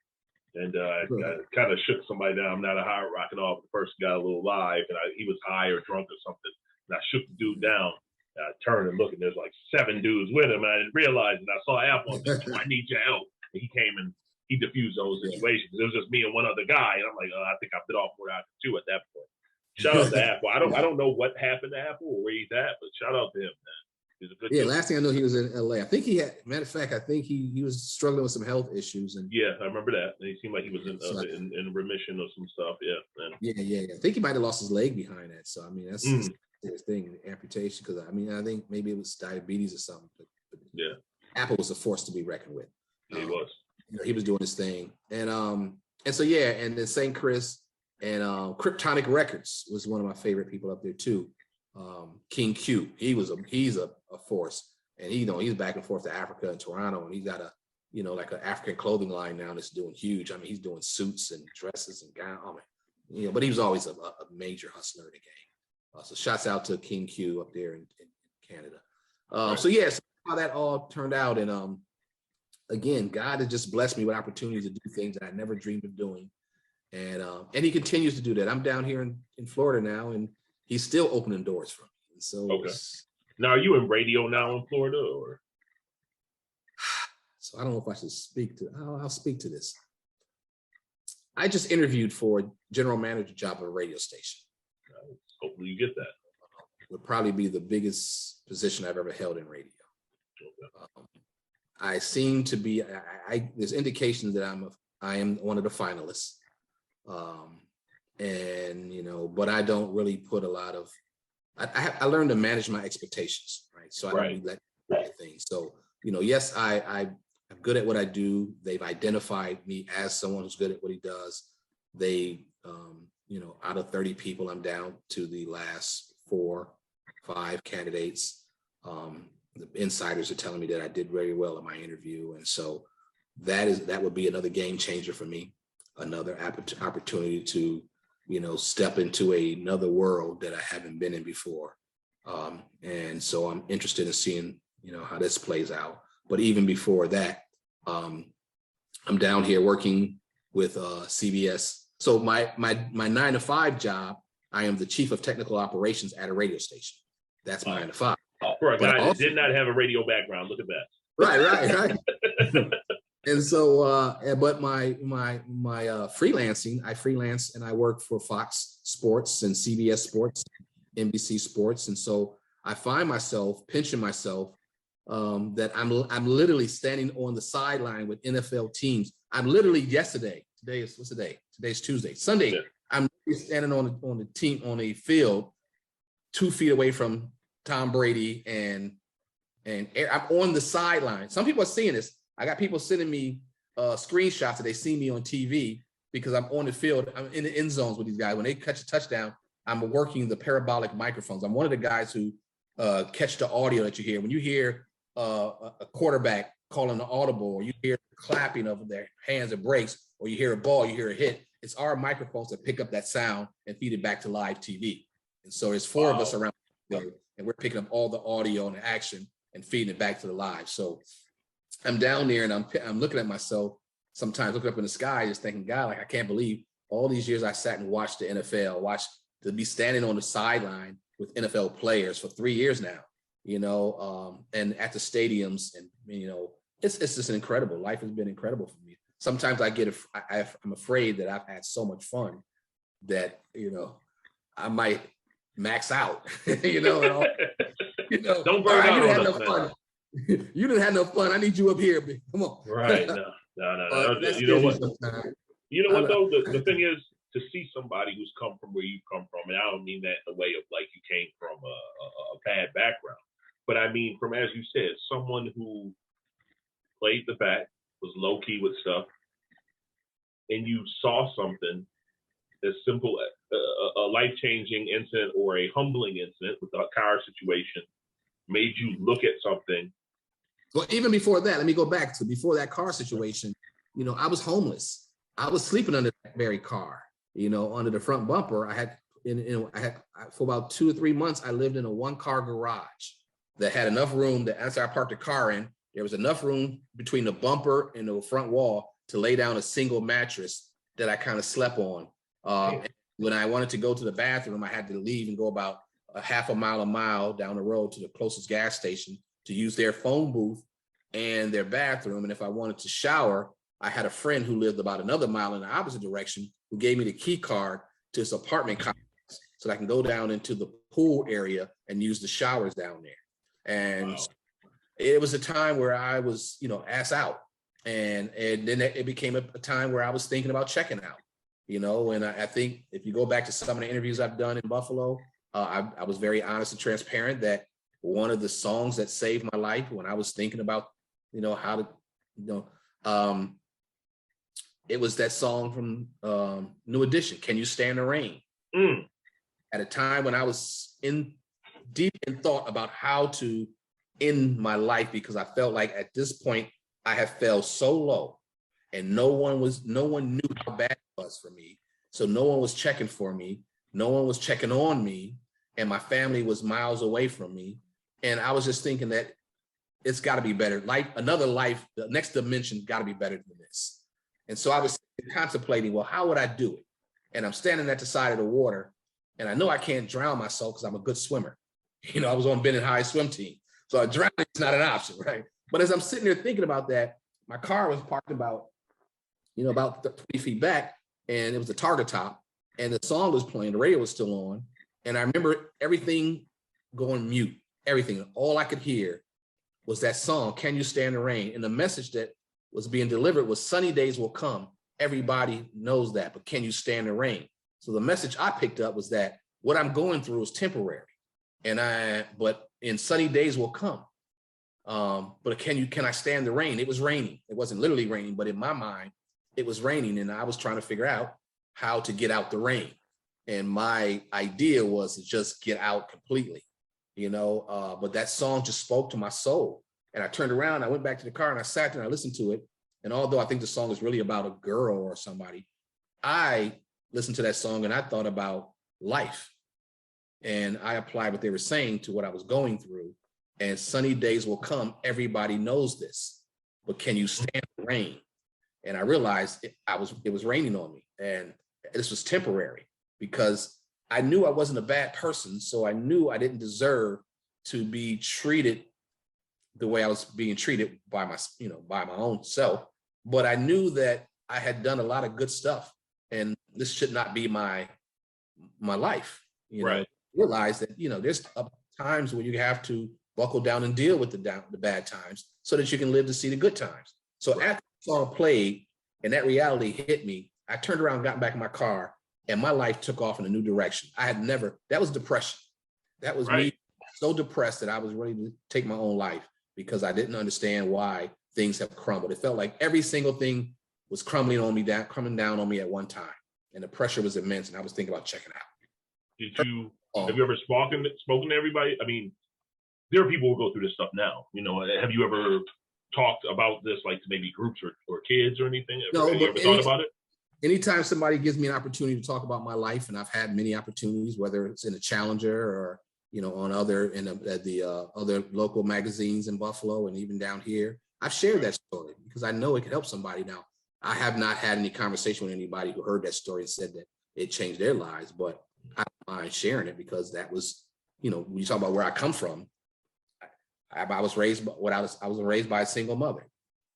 And I kind of shook somebody down. I'm not a hard rock at all, but the person got a little live, and he was high or drunk or something. And I shook the dude down. And I turned and looked, and there's like 7 dudes with him. And I didn't realize it. I saw Apple and said, I need your help. And he came and he diffused those situations. It was just me and one other guy. And I'm like, I think I bit off more out than 2 at that point. Shout out to Apple. I don't know what happened to Apple or where he's at, but shout out to him, man. He's a good Yeah, dude. last thing I know, he was in LA. I think he had, matter of fact, I think he was struggling with some health issues. And yeah, I remember that. He seemed like he was in remission of some stuff. Yeah. And, yeah. I think he might have lost his leg behind that. So I mean, that's a serious thing, amputation. Because I mean, I think maybe it was diabetes or something. But yeah, Apple was a force to be reckoned with. he was. He was doing his thing, and so yeah, and then St. Chris and Kryptonic Records was one of my favorite people up there too. King Q, he's a force, and he's back and forth to Africa and Toronto, and he's got a like an African clothing line now that's doing huge. I mean, he's doing suits and dresses and gowns. I mean, but he was always a major hustler in the game. So shouts out to King Q up there in Canada. So yeah, so how that all turned out, and again, God has just blessed me with opportunities to do things that I never dreamed of doing, and he continues to do that. I'm down here in Florida now, and he's still opening doors for me. And so, okay. Now, are you in radio now in Florida, or? So I don't know if I should speak to. I'll speak to this. I just interviewed for a general manager job at a radio station. Hopefully, you get that. Would probably be the biggest position I've ever held in radio. Okay. I seem to be. There's indications that I am one of the finalists, and but I don't really put a lot of. I learned to manage my expectations, right? So I don't let things. So yes, I'm good at what I do. They've identified me as someone who's good at what he does. They, out of 30 people, I'm down to the last 4-5 candidates. The insiders are telling me that I did very well in my interview. And so that would be another game changer for me, another opportunity to, step into another world that I haven't been in before. And so I'm interested in seeing, how this plays out. But even before that, I'm down here working with CBS. So my 9-to-5 job, I am the chief of technical operations at a radio station. That's my 9-to-5. For a guy that did not have a radio background, look at that. Right. And so, but my freelancing, I freelance and I work for Fox Sports and CBS Sports, NBC Sports, and so I find myself pinching myself that I'm literally standing on the sideline with NFL teams. I'm literally what's the day? Today's Tuesday. Sunday, yeah. I'm standing on the team on a field 2 feet away from Tom Brady and I'm on the sideline. Some people are seeing this. I got people sending me screenshots that they see me on TV because I'm on the field. I'm in the end zones with these guys. When they catch a touchdown, I'm working the parabolic microphones. I'm one of the guys who catch the audio that you hear. When you hear a quarterback calling an audible, or you hear clapping of their hands and breaks, or you hear a ball, you hear a hit, it's our microphones that pick up that sound and feed it back to live TV. And so there's 4 of us around there, and we're picking up all the audio and the action and feeding it back to the live. So I'm down there and I'm looking at myself, sometimes looking up in the sky, just thinking, God, like, I can't believe all these years I sat and watched the NFL, to be standing on the sideline with NFL players for 3 years now, and at the stadiums, and, it's just incredible. Life has been incredible for me. Sometimes I'm afraid that I've had so much fun that, I might max out, and all, don't burn out on us, fun. You didn't have no fun. I need you up here. Come on. Right. No. You know what? Though? The thing is, to see somebody who's come from where you come from, and I don't mean that in the way of like you came from a bad background, but I mean from, as you said, someone who played the back, was low key with stuff, and you saw something as simple as a life-changing incident or a humbling incident with a car situation made you look at something. Well, even before that, let me go back to before that car situation. I was homeless. I was sleeping under that very car. Under the front bumper. I had for about 2 or 3 months. I lived in a 1-car garage that had enough room that after I parked the car in, there was enough room between the bumper and the front wall to lay down a single mattress that I kind of slept on. When I wanted to go to the bathroom, I had to leave and go about a half a mile down the road to the closest gas station to use their phone booth and their bathroom. And if I wanted to shower, I had a friend who lived about another mile in the opposite direction who gave me the key card to his apartment complex so that I can go down into the pool area and use the showers down there. And Wow. it was a time where I was, ass out. And then it became a time where I was thinking about checking out, and I think if you go back to some of the interviews I've done in Buffalo, I was very honest and transparent that one of the songs that saved my life when I was thinking about, how to, it was that song from New Edition, Can You Stand the Rain? Mm. At a time when I was deep in thought about how to end my life, because I felt like at this point I had fell so low and no one knew how bad it was for me. So no one was checking for me. No one was checking on me. And my family was miles away from me. And I was just thinking that it's got to be better. Another life, the next dimension got to be better than this. And so I was contemplating, well, how would I do it? And I'm standing at the side of the water, and I know I can't drown myself because I'm a good swimmer. I was on Bennett High swim team. So drowning is not an option, right? But as I'm sitting there thinking about that, my car was parked about 20 feet back, and it was a Targa top, and the song was playing, the radio was still on. And I remember everything going mute, everything. All I could hear was that song, Can You Stand the Rain? And the message that was being delivered was sunny days will come. Everybody knows that, but can you stand the rain? So the message I picked up was that what I'm going through is temporary, but in sunny days will come. But can I stand the rain? It was raining. It wasn't literally raining, but in my mind, it was raining, and I was trying to figure out how to get out the rain. And my idea was to just get out completely, but that song just spoke to my soul. And I turned around, I went back to the car, and I sat there and I listened to it. And although I think the song is really about a girl or somebody, I listened to that song and I thought about life. And I applied what they were saying to what I was going through. And sunny days will come. Everybody knows this, but can you stand the rain? And I realized it was raining on me, and this was temporary because I knew I wasn't a bad person. So I knew I didn't deserve to be treated the way I was being treated by my own self. But I knew that I had done a lot of good stuff, and this should not be my life. Right. Realize that there's times when you have to buckle down and deal with the bad times so that you can live to see the good times. So right. After the song played and that reality hit me, I turned around, got back in my car, and my life took off in a new direction. That was depression. That was right. Me so depressed that I was ready to take my own life because I didn't understand why things have crumbled. It felt like every single thing was coming down on me at one time, and the pressure was immense, and I was thinking about checking out. Have you ever spoken to everybody? I mean, there are people who go through this stuff now. Have you ever talked about this, like to maybe groups or kids or anything? No, have you ever thought about it? Anytime somebody gives me an opportunity to talk about my life, and I've had many opportunities, whether it's in a Challenger or on other local magazines in Buffalo and even down here, I've shared that story because I know it could help somebody. Now, I have not had any conversation with anybody who heard that story and said that it changed their lives, but I don't mind sharing it because that was, when you talk about where I come from, I was raised by a single mother,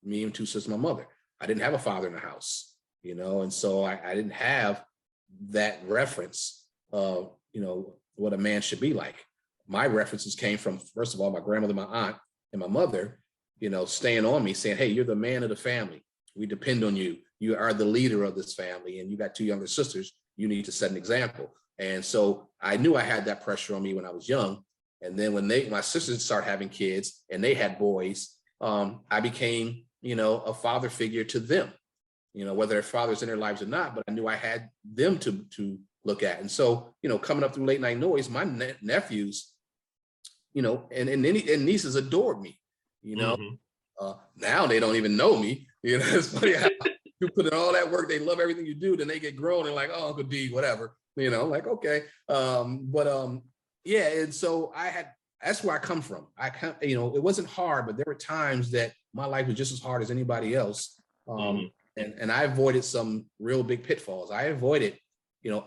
me and two sisters, my mother. I didn't have a father in the house, and so I didn't have that reference of, what a man should be like. My references came from, first of all, my grandmother, my aunt, and my mother, staying on me, saying, hey, you're the man of the family. We depend on you. You are the leader of this family, and you got two younger sisters. You need to set an example. And so I knew I had that pressure on me when I was young. And then when my sisters started having kids and they had boys, I became, a father figure to them, whether their fathers in their lives or not, but I knew I had them to look at. And so, coming up through Late Night Noise, my nephews, and nieces adored me, now they don't even know me. It's funny how you put in all that work, they love everything you do, then they get grown and like, oh, Uncle D, whatever, like, okay. Yeah. And so that's where I come from. It wasn't hard, but there were times that my life was just as hard as anybody else. And I avoided some real big pitfalls. I avoided,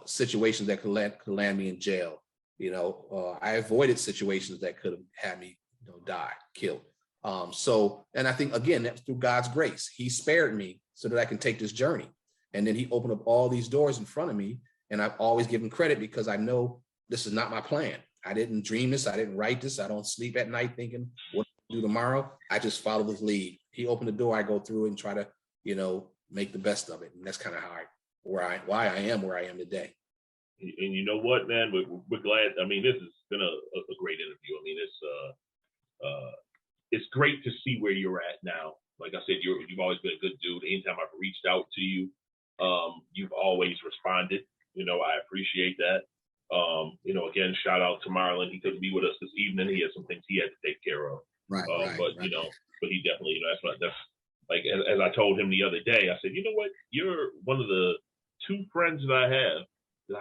situations that could land me in jail. I avoided situations that could have had me, die, killed. And I think, again, that's through God's grace. He spared me so that I can take this journey. And then he opened up all these doors in front of me. And I've always given credit because I know this is not my plan. I didn't dream this. I didn't write this. I don't sleep at night thinking what to do tomorrow. I just follow his lead. He opened the door, I go through it and try to, make the best of it. And that's kind of why I am where I am today. And you know what, man, we're glad. I mean, this has been a great interview. I mean, it's great to see where you're at now. Like I said, you've always been a good dude. Anytime I've reached out to you, you've always responded. I appreciate that. Again, shout out to Marlon. He couldn't be with us this evening. He had some things he had to take care of. Right. But he definitely, that's like as I told him the other day. I said, you know what? You're one of the two friends that I have that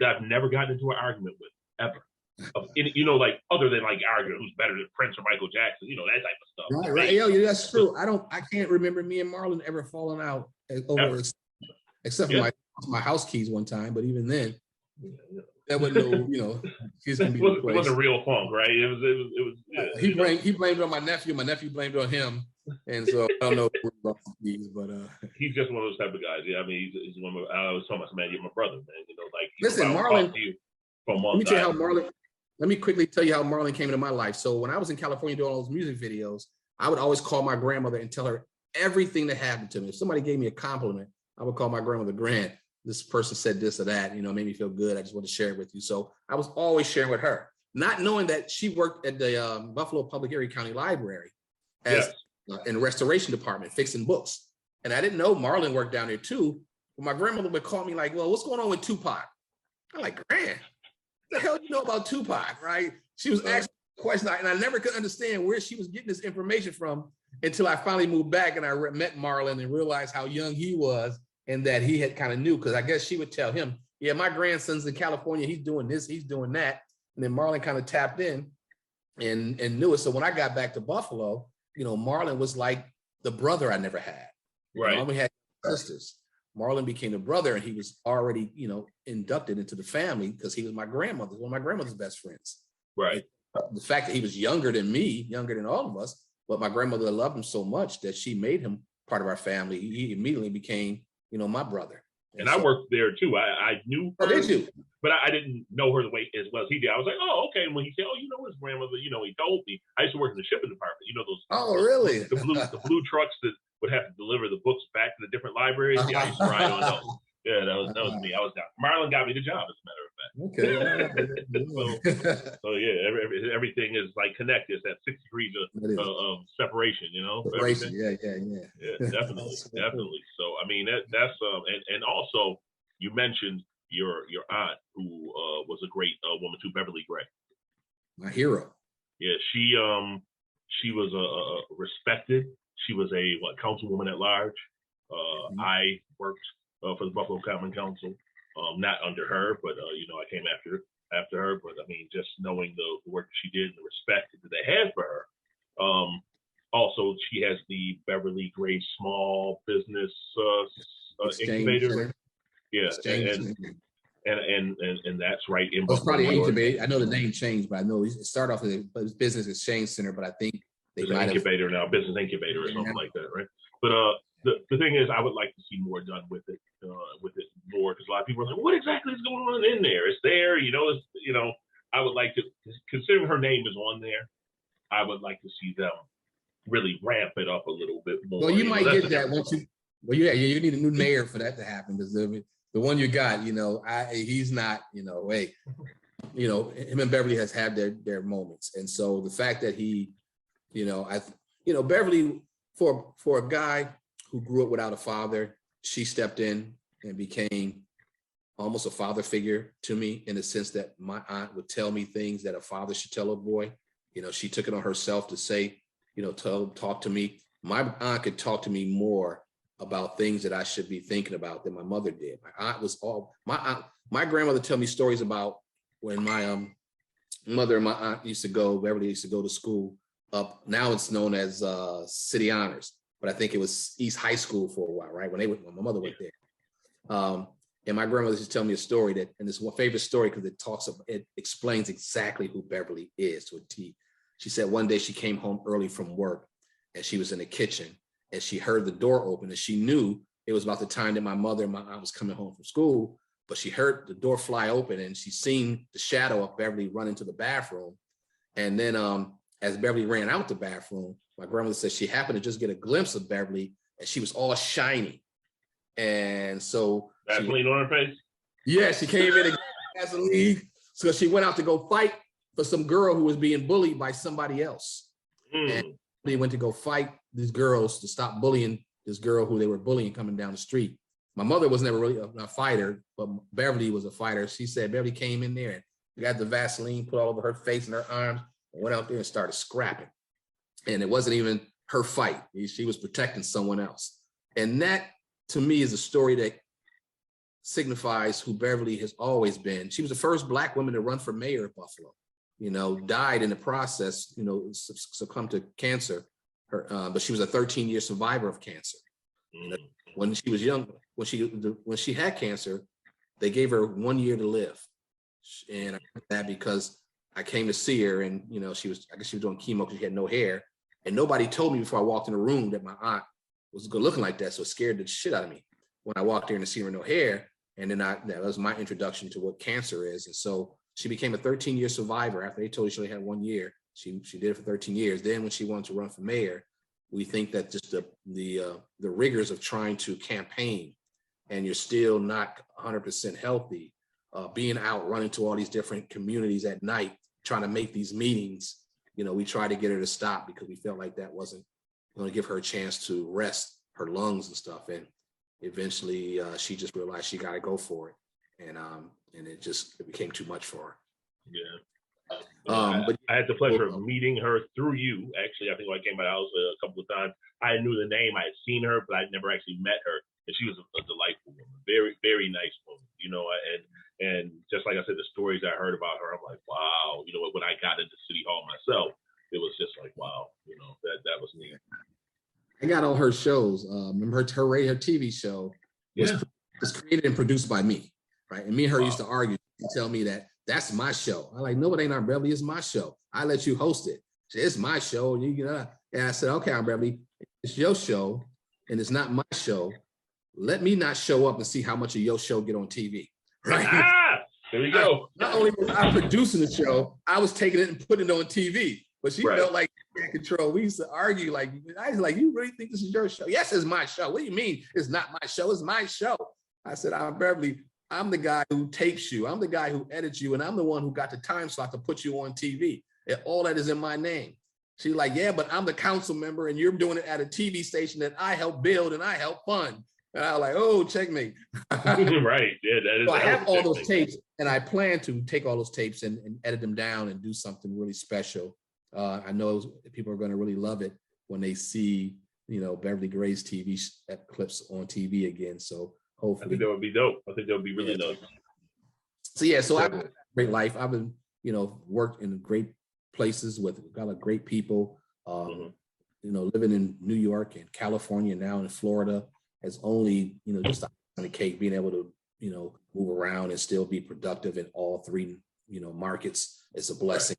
I've never gotten into an argument with ever. Like other than like arguing who's better than Prince or Michael Jackson, that type of stuff. Right. Yo, that's true. I can't remember me and Marlon ever falling out over, except for my house keys one time. But even then, that wasn't he's gonna be it wasn't real funk, right? It was. He blamed it on my nephew. My nephew blamed it on him, and so I don't know about these, but he's just one of those type of guys. Yeah, I mean, he's one of. I always tell myself, man, you're my brother, man. Listen, Marlon. Let me quickly tell you how Marlon came into my life. So when I was in California doing all those music videos, I would always call my grandmother and tell her everything that happened to me. If somebody gave me a compliment, I would call my grandmother, Grant, this person said this or that, made me feel good. I just want to share it with you. So I was always sharing with her, not knowing that she worked at the Buffalo Public Area County Library as in the restoration department, fixing books. And I didn't know Marlon worked down there too. But my grandmother would call me like, well, what's going on with Tupac? I'm like, Grant, what the hell do you know about Tupac, right? She was asking questions, and I never could understand where she was getting this information from until I finally moved back and I met Marlon and realized how young he was and that he had kind of knew, because I guess she would tell him, yeah, my grandson's in California, he's doing this, he's doing that. And then Marlon kind of tapped in and knew it. So when I got back to Buffalo, Marlon was like the brother I never had. Right. We had sisters. Marlon became the brother, and he was already, inducted into the family because he was one of my grandmother's best friends. Right. The fact that he was younger than me, younger than all of us, but my grandmother loved him so much that she made him part of our family. He immediately became, my brother. And so, I worked there too. I knew her, did you? But I didn't know her the way as well as he did. I was like, oh, okay. And when he said, oh, his grandmother, he told me. I used to work in the shipping department. Those. Oh, really? The blue trucks that would have to deliver the books back to the different libraries. Yeah, I used to ride on those. Yeah, that was me. I was down. Marlon got me the job, as a matter of fact. Okay. So yeah, everything is like connected. It's that 6 degrees of separation, Separation. Yeah, definitely. So I mean that's and also you mentioned your aunt who was a great woman too, Beverly Gray. My hero. Yeah, she was a respected. She was a councilwoman at large. I worked for the Buffalo Common Council, not under her, but I came after her. But I mean, just knowing the work she did and the respect that they had for her. Also, she has the Beverly Gray Small Business Incubator. Yeah, and that's right in Buffalo. It's probably incubator. I know the name changed, but I know it started off as Business Exchange Center, but I think they might have incubator now, business incubator or something like that, right? But the thing is, I would like to see more done with it more, because a lot of people are like, what exactly is going on in there? It's there, I would like to, considering her name is on there, I would like to see them really ramp it up a little bit more. Well, you might get that once you. Well, yeah, you need a new mayor for that to happen, because the one you got, he's not, him and Beverly has had their moments, and so the fact that he, Beverly, for a guy who grew up without a father, she stepped in and became almost a father figure to me, in the sense that my aunt would tell me things that a father should tell a boy. She took it on herself to say, talk to me. My aunt could talk to me more about things that I should be thinking about than my mother did. My grandmother tell me stories about when my mother and my aunt Beverly used to go to school up, now it's known as City Honors, but I think it was East High School for a while, right? When my mother went there. And my grandmother used to tell me a story and it's one favorite story because it explains exactly who Beverly is to a T. She said one day she came home early from work and she was in the kitchen and she heard the door open and she knew it was about the time that my mother and my aunt was coming home from school. but she heard the door fly open and she seen the shadow of Beverly run into the bathroom. And then as Beverly ran out the bathroom, my grandmother said she happened to just get a glimpse of Beverly and she was all shiny. And so Vaseline on her face? Yeah, she came in and got Vaseline. So she went out to go fight for some girl who was being bullied by somebody else. And they went to go fight these girls to stop bullying this girl who they were bullying coming down the street. My mother was never really a fighter, but Beverly was a fighter. She said Beverly came in there and got the Vaseline put all over her face and her arms and went out there and started scrapping. And it wasn't even her fight. She was protecting someone else. And that, to me, is a story that signifies who Beverly has always been. She was the first Black woman to run for mayor of Buffalo, died in the process, succumbed to cancer, but she was a 13-year survivor of cancer. When she was young, when she had cancer, they gave her 1 year to live. And I heard that because I came to see her and, I guess she was doing chemo because she had no hair. And nobody told me before I walked in the room that my aunt was good looking like that. So it scared the shit out of me when I walked there and to see her no hair. And then that was my introduction to what cancer is. And so she became a 13-year survivor. After they told her she only had 1 year, she did it for 13 years. Then when she wanted to run for mayor, we think that just the rigors of trying to campaign and you're still not 100% healthy, being out running to all these different communities at night, trying to make these meetings, we tried to get her to stop because we felt like that wasn't going to give her a chance to rest her lungs and stuff. And eventually she just realized she got to go for it. And it became too much for her. Yeah. But I had the pleasure of meeting her through you. Actually, I think when I came by the house a couple of times, I knew the name, I had seen her, but I'd never actually met her. And she was a delightful woman, very, very nice woman, and just like I said, the stories I heard about her, I'm like, wow, when I got into City Hall myself, it was just like, wow, that was neat. I got all her shows. Remember her radio TV show was created and produced by me, right? And me and her used to argue and tell me that that's my show. I'm like, no, it ain't, Aunt Beverly, it's my show. I let you host it. She said, it's my show. And I said, okay, Aunt Beverly, it's your show and it's not my show. Let me not show up and see how much of your show get on TV, right? There we go. Not only was I producing the show, I was taking it and putting it on TV. But she felt like she had control. We used to argue I was like, you really think this is your show? Yes, it's my show. What do you mean it's not my show? It's my show. I said, Aunt Beverly, I'm the guy who tapes you. I'm the guy who edits you. And I'm the one who got the time slot to put you on TV. And all that is in my name. She's like, yeah, but I'm the council member and you're doing it at a TV station that I help build and I help fund. And I was like, oh, checkmate. Right. Yeah, that is. So I have all those tapes and I plan to take all those tapes and edit them down and do something really special. I know people are going to really love it when they see, Beverly Gray's TV clips on TV again. So hopefully. I think that would be dope. I think that would be really dope. So I've had a great life. I've been, worked in great places with a lot of great people, living in New York and California, now in Florida, has only, just on the cake, being able to, move around and still be productive in all three, markets is a blessing.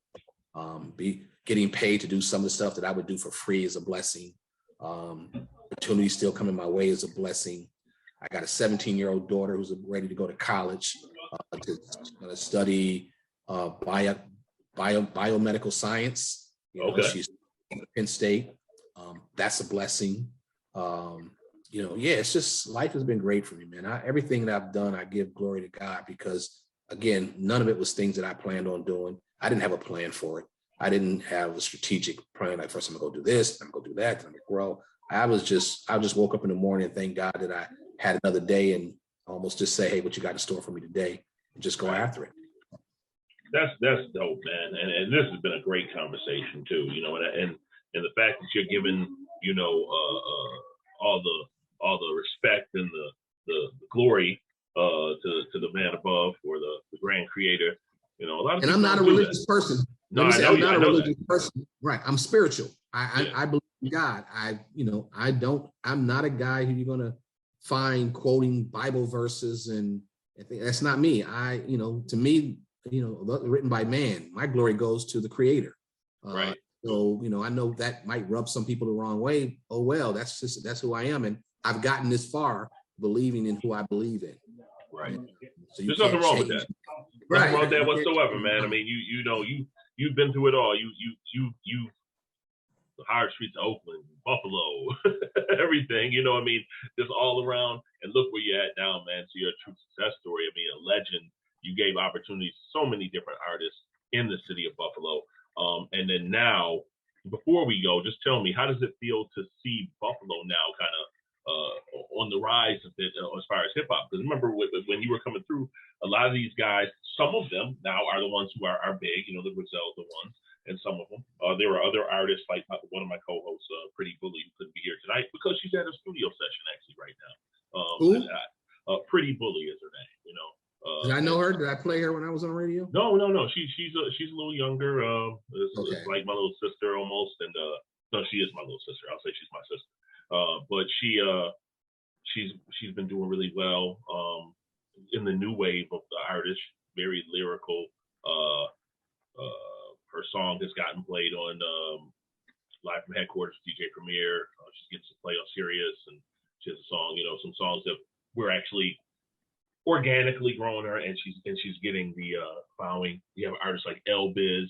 Getting paid to do some of the stuff that I would do for free is a blessing. Opportunities still coming my way is a blessing. I got a 17-year-old daughter who's ready to go to college to study biomedical science. She's at Penn State. That's a blessing. It's just life has been great for me, man. Everything that I've done, I give glory to God because, again, none of it was things that I planned on doing. I didn't have a plan for it. I didn't have a strategic plan. Like, first I'm gonna go do this, I'm gonna go do that, then I'm gonna grow. I just woke up in the morning and thank God that I had another day and almost just say, hey, what you got in store for me today? And just go after it. That's dope, man. And this has been a great conversation too, and the fact that you're giving, all the respect and the glory to the man above or the grand creator. A lot of. And I'm not a religious person. No, I'm not a religious person. Right. I'm spiritual. I believe in God. I'm not a guy who you're gonna find quoting Bible verses and that's not me. To me, written by man, my glory goes to the creator. Right. So, I know that might rub some people the wrong way. Oh, well, that's who I am. And I've gotten this far believing in who I believe in. Right. So you There's can't nothing wrong with change. that. Right. Nothing wrong with that You can't whatsoever, change man. I the mean, you've been through it all. You the hard streets of Oakland, Buffalo, everything. You know, what I mean, just all around. And look where you're at now, man. So you're a true success story. I mean, a legend. You gave opportunities to so many different artists in the city of Buffalo. And then now, before we go, just tell me, how does it feel to see Buffalo now kind of on the rise of it, as far as hip hop? Because remember when you were coming through, a lot of these guys, some of them now are the ones who are big, you know, the Griselda ones, and some of them. There are other artists like one of my co-hosts, Pretty Bully, who couldn't be here tonight because she's at a studio session actually right now. Pretty Bully is her name, you know. Did I know her? Did I play her when I was on radio? No. She's a little younger. It's like my little sister almost, and no, she is my little sister. I'll say she's my sister. But she's been doing really well in the new wave of the artist. Very lyrical. Her song has gotten played on Live from Headquarters, DJ Premier. She gets to play on Sirius, and she has a song. You know, some songs that we're actually organically growing her, and she's getting the following. You have artists like L Biz.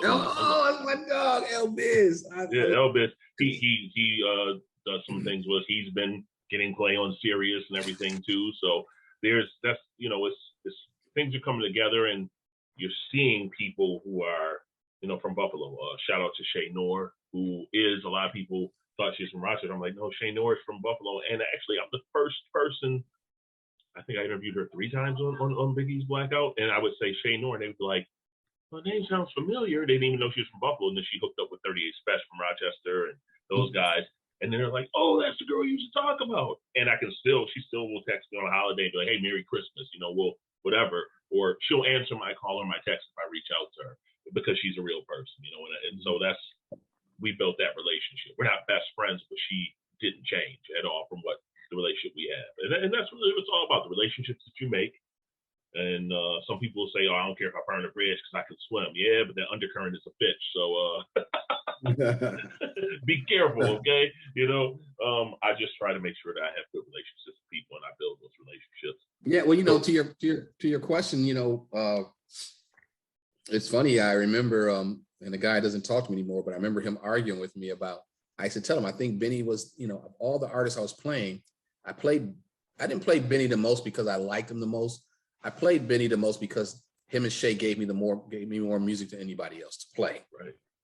That's my dog, L Biz. L Biz. He does some things with. He's been getting play on Sirius and everything too. So that's you know, it's things are coming together, and you're seeing people who are, you know, from Buffalo. Shout out to Shay Noor, who is, a lot of people thought she's from Rochester. I'm like, no, Shay Noor is from Buffalo, and actually I'm the first person. I think I interviewed her 3 times on Biggie's Blackout, and I would say Shay Noor, and they would be like, "Well, her name sounds familiar." They didn't even know she was from Buffalo, and then she hooked up with 38 Special from Rochester and those guys, and then they're like, "Oh, that's the girl you used to talk about." And she still will text me on a holiday, and be like, "Hey, Merry Christmas," you know, well, whatever, or she'll answer my call or my text if I reach out to her because she's a real person, you know, and so we built that relationship. We're not best friends, but she didn't change at all from what the relationship we have, and that's really what it's all about, the relationships that you make. And some people will say, "Oh, I don't care if I burn a bridge because I can swim." Yeah, but that undercurrent is a fish, so be careful, okay? You know, I just try to make sure that I have good relationships with people, and I build those relationships. Yeah, well, you know, to your question, you know, it's funny. I remember, and the guy doesn't talk to me anymore, but I remember him arguing with me about. I used to tell him, I think Benny was, you know, of all the artists I was playing, I didn't play Benny the most because I liked him the most. I played Benny the most because him and Shay gave me more music than anybody else to play.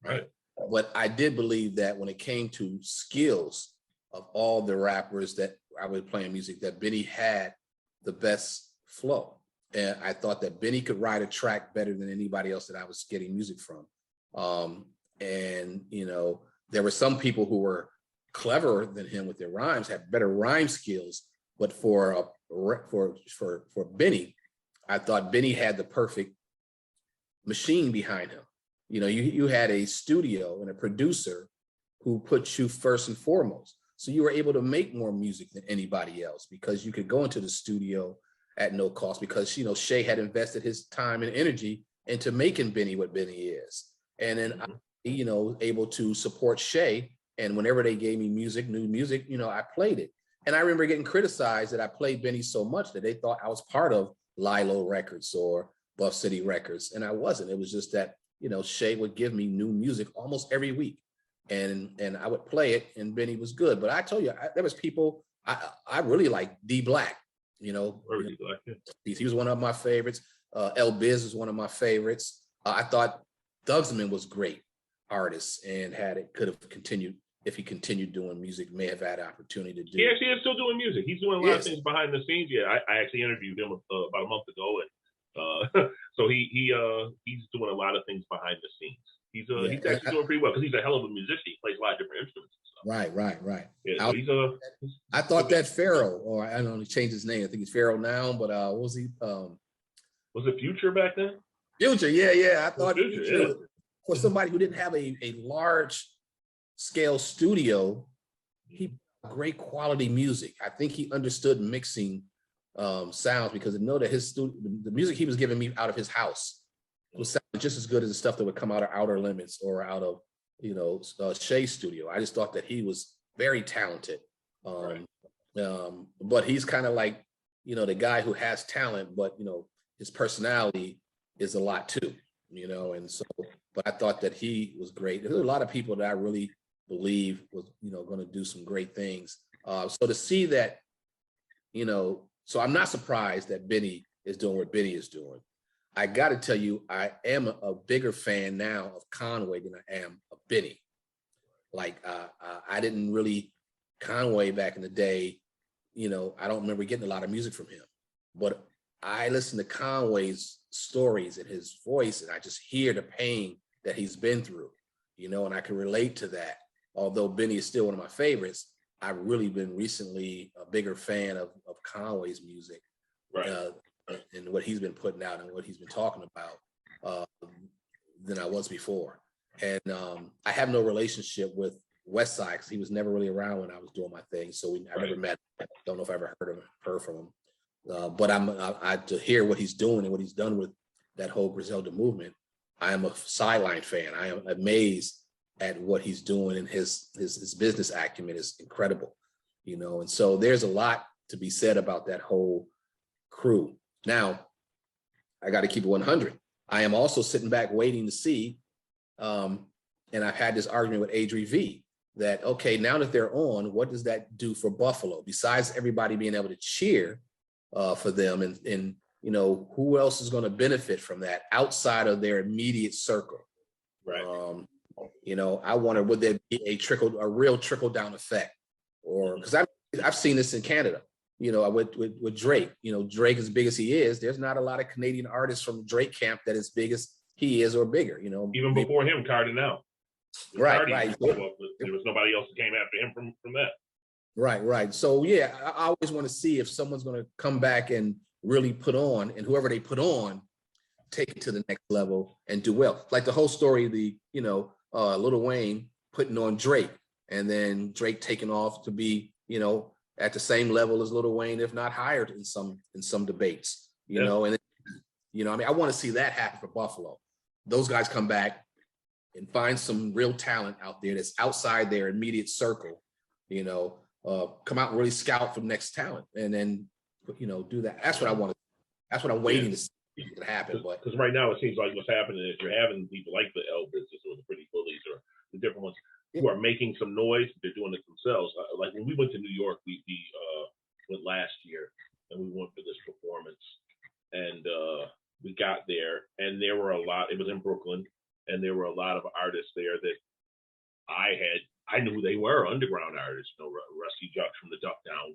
Right. But I did believe that when it came to skills of all the rappers that I was playing music, that Benny had the best flow. And I thought that Benny could ride a track better than anybody else that I was getting music from. And, you know, there were some people who were cleverer than him with their rhymes, had better rhyme skills. But for Benny, I thought Benny had the perfect machine behind him. You know, you had a studio and a producer who put you first and foremost. So you were able to make more music than anybody else because you could go into the studio at no cost because, you know, Shay had invested his time and energy into making Benny what Benny is. And then, you know, able to support Shay. And whenever they gave me new music, you know, I played it. And I remember getting criticized that I played Benny so much that they thought I was part of Lilo Records or Buff City Records. And I wasn't. It was just that, you know, Shay would give me new music almost every week. And I would play it and Benny was good. But I told you, there was people, I really like D Black, you know. He was one of my favorites. L Biz was one of my favorites. I thought Thugsman was great artist and could have continued. If he continued doing music, may have had an opportunity to do. He actually is still doing music. He's doing a lot of things behind the scenes. Yeah, I actually interviewed him about a month ago, and so he's doing a lot of things behind the scenes. He's actually doing pretty well because he's a hell of a musician. He plays a lot of different instruments and stuff. Right. Yeah, so I thought that Pharaoh, or I don't know, he changed his name. I think he's Pharaoh now, but what was he? Was it Future back then? Future, yeah. I thought Future, for somebody who didn't have a large scale studio, he great quality music. I think he understood mixing sounds because I know that the music he was giving me out of his house was just as good as the stuff that would come out of Outer Limits or out of, you know, Shay's studio. I just thought that he was very talented. But he's kind of like the guy who has talent, but, his personality is a lot too, and so, but I thought that he was great. There's a lot of people that I really believe was, going to do some great things. So to see that, so I'm not surprised that Benny is doing what Benny is doing. I got to tell you, I am a bigger fan now of Conway than I am of Benny. Like, I didn't really, Conway back in the day, I don't remember getting a lot of music from him, but I listen to Conway's stories and his voice, and I just hear the pain that he's been through, and I can relate to that. Although Benny is still one of my favorites, I've really been recently a bigger fan of Conway's music, right. And what he's been putting out and what he's been talking about than I was before. And I have no relationship with Westside because he was never really around when I was doing my thing. So I never met him. I don't know if I ever heard from him. But I to hear what he's doing and what he's done with that whole Griselda movement, I am a sideline fan. I am amazed at what he's doing, and his business acumen is incredible, and so there's a lot to be said about that whole crew. Now, I got to keep it 100. I am also sitting back waiting to see, and I've had this argument with Adri V, that, okay, now that they're on, what does that do for Buffalo? Besides everybody being able to cheer for them, and who else is going to benefit from that outside of their immediate circle? Right. I wonder, would there be a real trickle down effect, or because I've seen this in Canada, with Drake. Drake, as big as he is, there's not a lot of Canadian artists from Drake camp that as big as he is or bigger. Even before him, Cardinal. Right. There was nobody else that came after him from that. Right. So yeah, I always want to see if someone's going to come back and really put on, and whoever they put on, take it to the next level and do well. Like the whole story of the, Lil Wayne putting on Drake, and then Drake taking off to be, at the same level as Lil Wayne, if not higher in some debates, and I want to see that happen for Buffalo. Those guys come back and find some real talent out there that's outside their immediate circle, come out and really scout for the next talent, and then, do that. That's what I want to, that's what I'm waiting to see to happen. But because right now it seems like what's happening is you're having people like the Elvises or the Pretty Bullies or the different ones who are making some noise. They're doing it themselves. Like when we went to New York, we went last year, and we went for this performance, and we got there, and there were a lot. It was in Brooklyn, and there were a lot of artists there that I knew who they were, underground artists, Rusty Juck from the Duck Down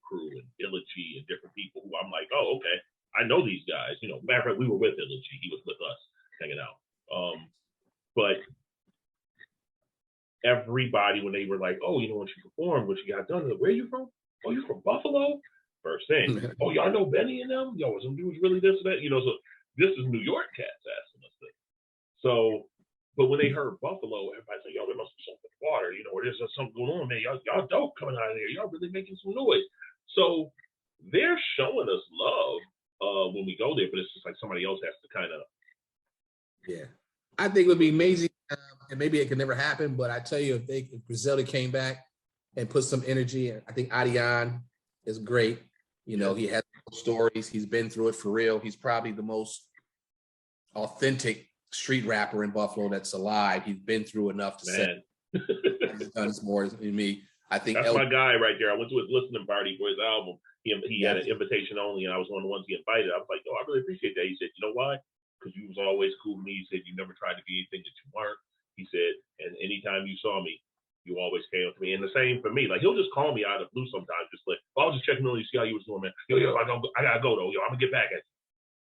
crew, and Illigy, and different people who I'm like, oh, okay, I know these guys. Matter of fact, we were with Illigy. He was with us hanging out. But everybody, when they were like, oh, when she performed, when she got done, like, where are you from? Oh, you from Buffalo? First thing. Oh, y'all know Benny and them? Yo, some dudes really this and that? So this is New York cats asking us this. So, but when they heard Buffalo, everybody's like, yo, there must be something in the water, or there's something going on, man. Y'all dope coming out of there. Y'all really making some noise. So they're showing us love when we go there, but it's just like somebody else has to kind of. Yeah. I think it would be amazing, and maybe it could never happen, but I tell you, if Griselda came back and put some energy, I think Adion is great. He has stories. He's been through it for real. He's probably the most authentic street rapper in Buffalo that's alive. He's been through enough to say he's done more than me. I think that's my guy right there. I went to his listening party for his album. He had an invitation only, and I was one of the ones he invited. I was like, oh, I really appreciate that. He said, you know why? Because you was always cool to me. He said, you never tried to be anything that you weren't. He said, and anytime you saw me, you always came up to me. And the same for me. Like, he'll just call me out of the blue sometimes, just like, I was just checking on you, see how you was doing, man. Yo, I gotta go though. Yo, I'm gonna get back at you.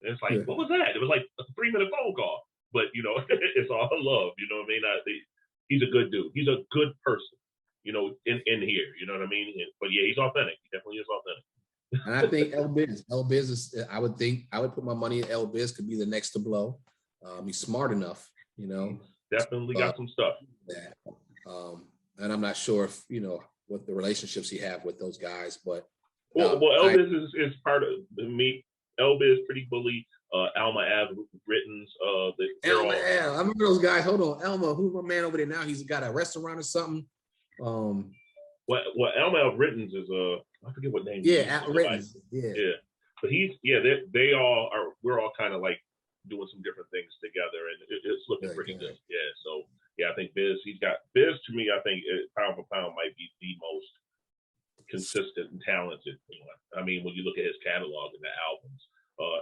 And it's like, what was that? It was like a 3-minute phone call. But it's all love. You know what I mean? He's a good dude. He's a good person. In here. You know what I mean? But yeah, he's authentic. He definitely is authentic. And I think L-Biz is, I would put my money in L-Biz could be the next to blow. He's smart enough, Definitely got some stuff. And I'm not sure if, what the relationships he have with those guys, but. Well, L-Biz is part of me. L-Biz, Pretty Bully, Alma Ave, Rittens. Alma Ave. I remember those guys. Hold on. Alma, who's my man over there now? He's got a restaurant or something. What Elmo Rittens is I forget what name. Yeah, Rittens. Yeah. But they all are. We're all kind of like doing some different things together, and it's looking pretty good. Yeah. So yeah, I think Biz to me. I think pound for pound might be the most consistent and talented one. I mean, when you look at his catalog and the albums,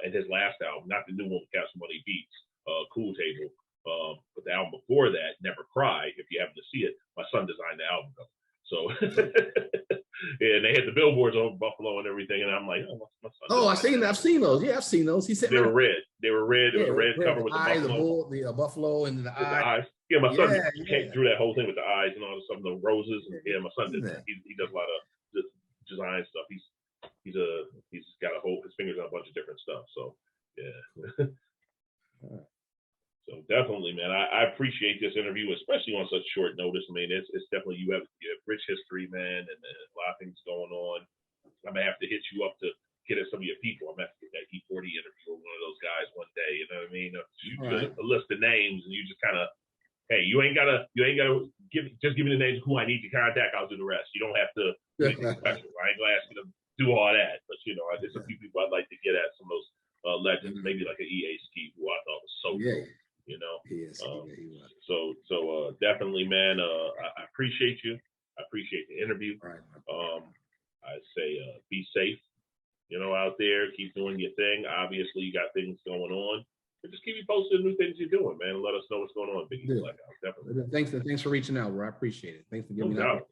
and his last album, not the new one with Cash Money Beats, Cool Table, but the album before that, Never Cry. If you happen to see it, my son designed the album cover. So yeah, and they had the billboards over Buffalo and everything, and I'm like, oh, my son. Oh, I've seen those. Yeah, I've seen those. He said they were red. They were red. It was a red cover with the eye, buffalo, the buffalo, and the eyes. Yeah, my son came through that whole thing with the eyes and all the stuff, the roses. And, yeah, my son did that. He does a lot of design stuff. He's got his fingers on a bunch of different stuff. So yeah. So definitely, man, I appreciate this interview, especially on such short notice. I mean, it's definitely you have rich history, man, and a lot of things going on. I may have to hit you up to get at some of your people. I'm gonna have to get that E40 interview with one of those guys one day. You know what I mean? A list of names, and you just kind of, hey, you ain't gotta give me the names of who I need to contact. I'll do the rest. You don't have to do anything special. I ain't gonna ask you to do all that, but there's a few people I'd like to get at, some of those legends, maybe like an EA Ski, who I thought was so cool. He is. So definitely, man. I appreciate you. I appreciate the interview. Right. I say be safe. Out there, keep doing your thing. Obviously, you got things going on, but just keep you posted on new things you're doing, man. And let us know what's going on. Biggie Blackout, definitely. Thanks for reaching out, bro. I appreciate it. Thanks for giving me that.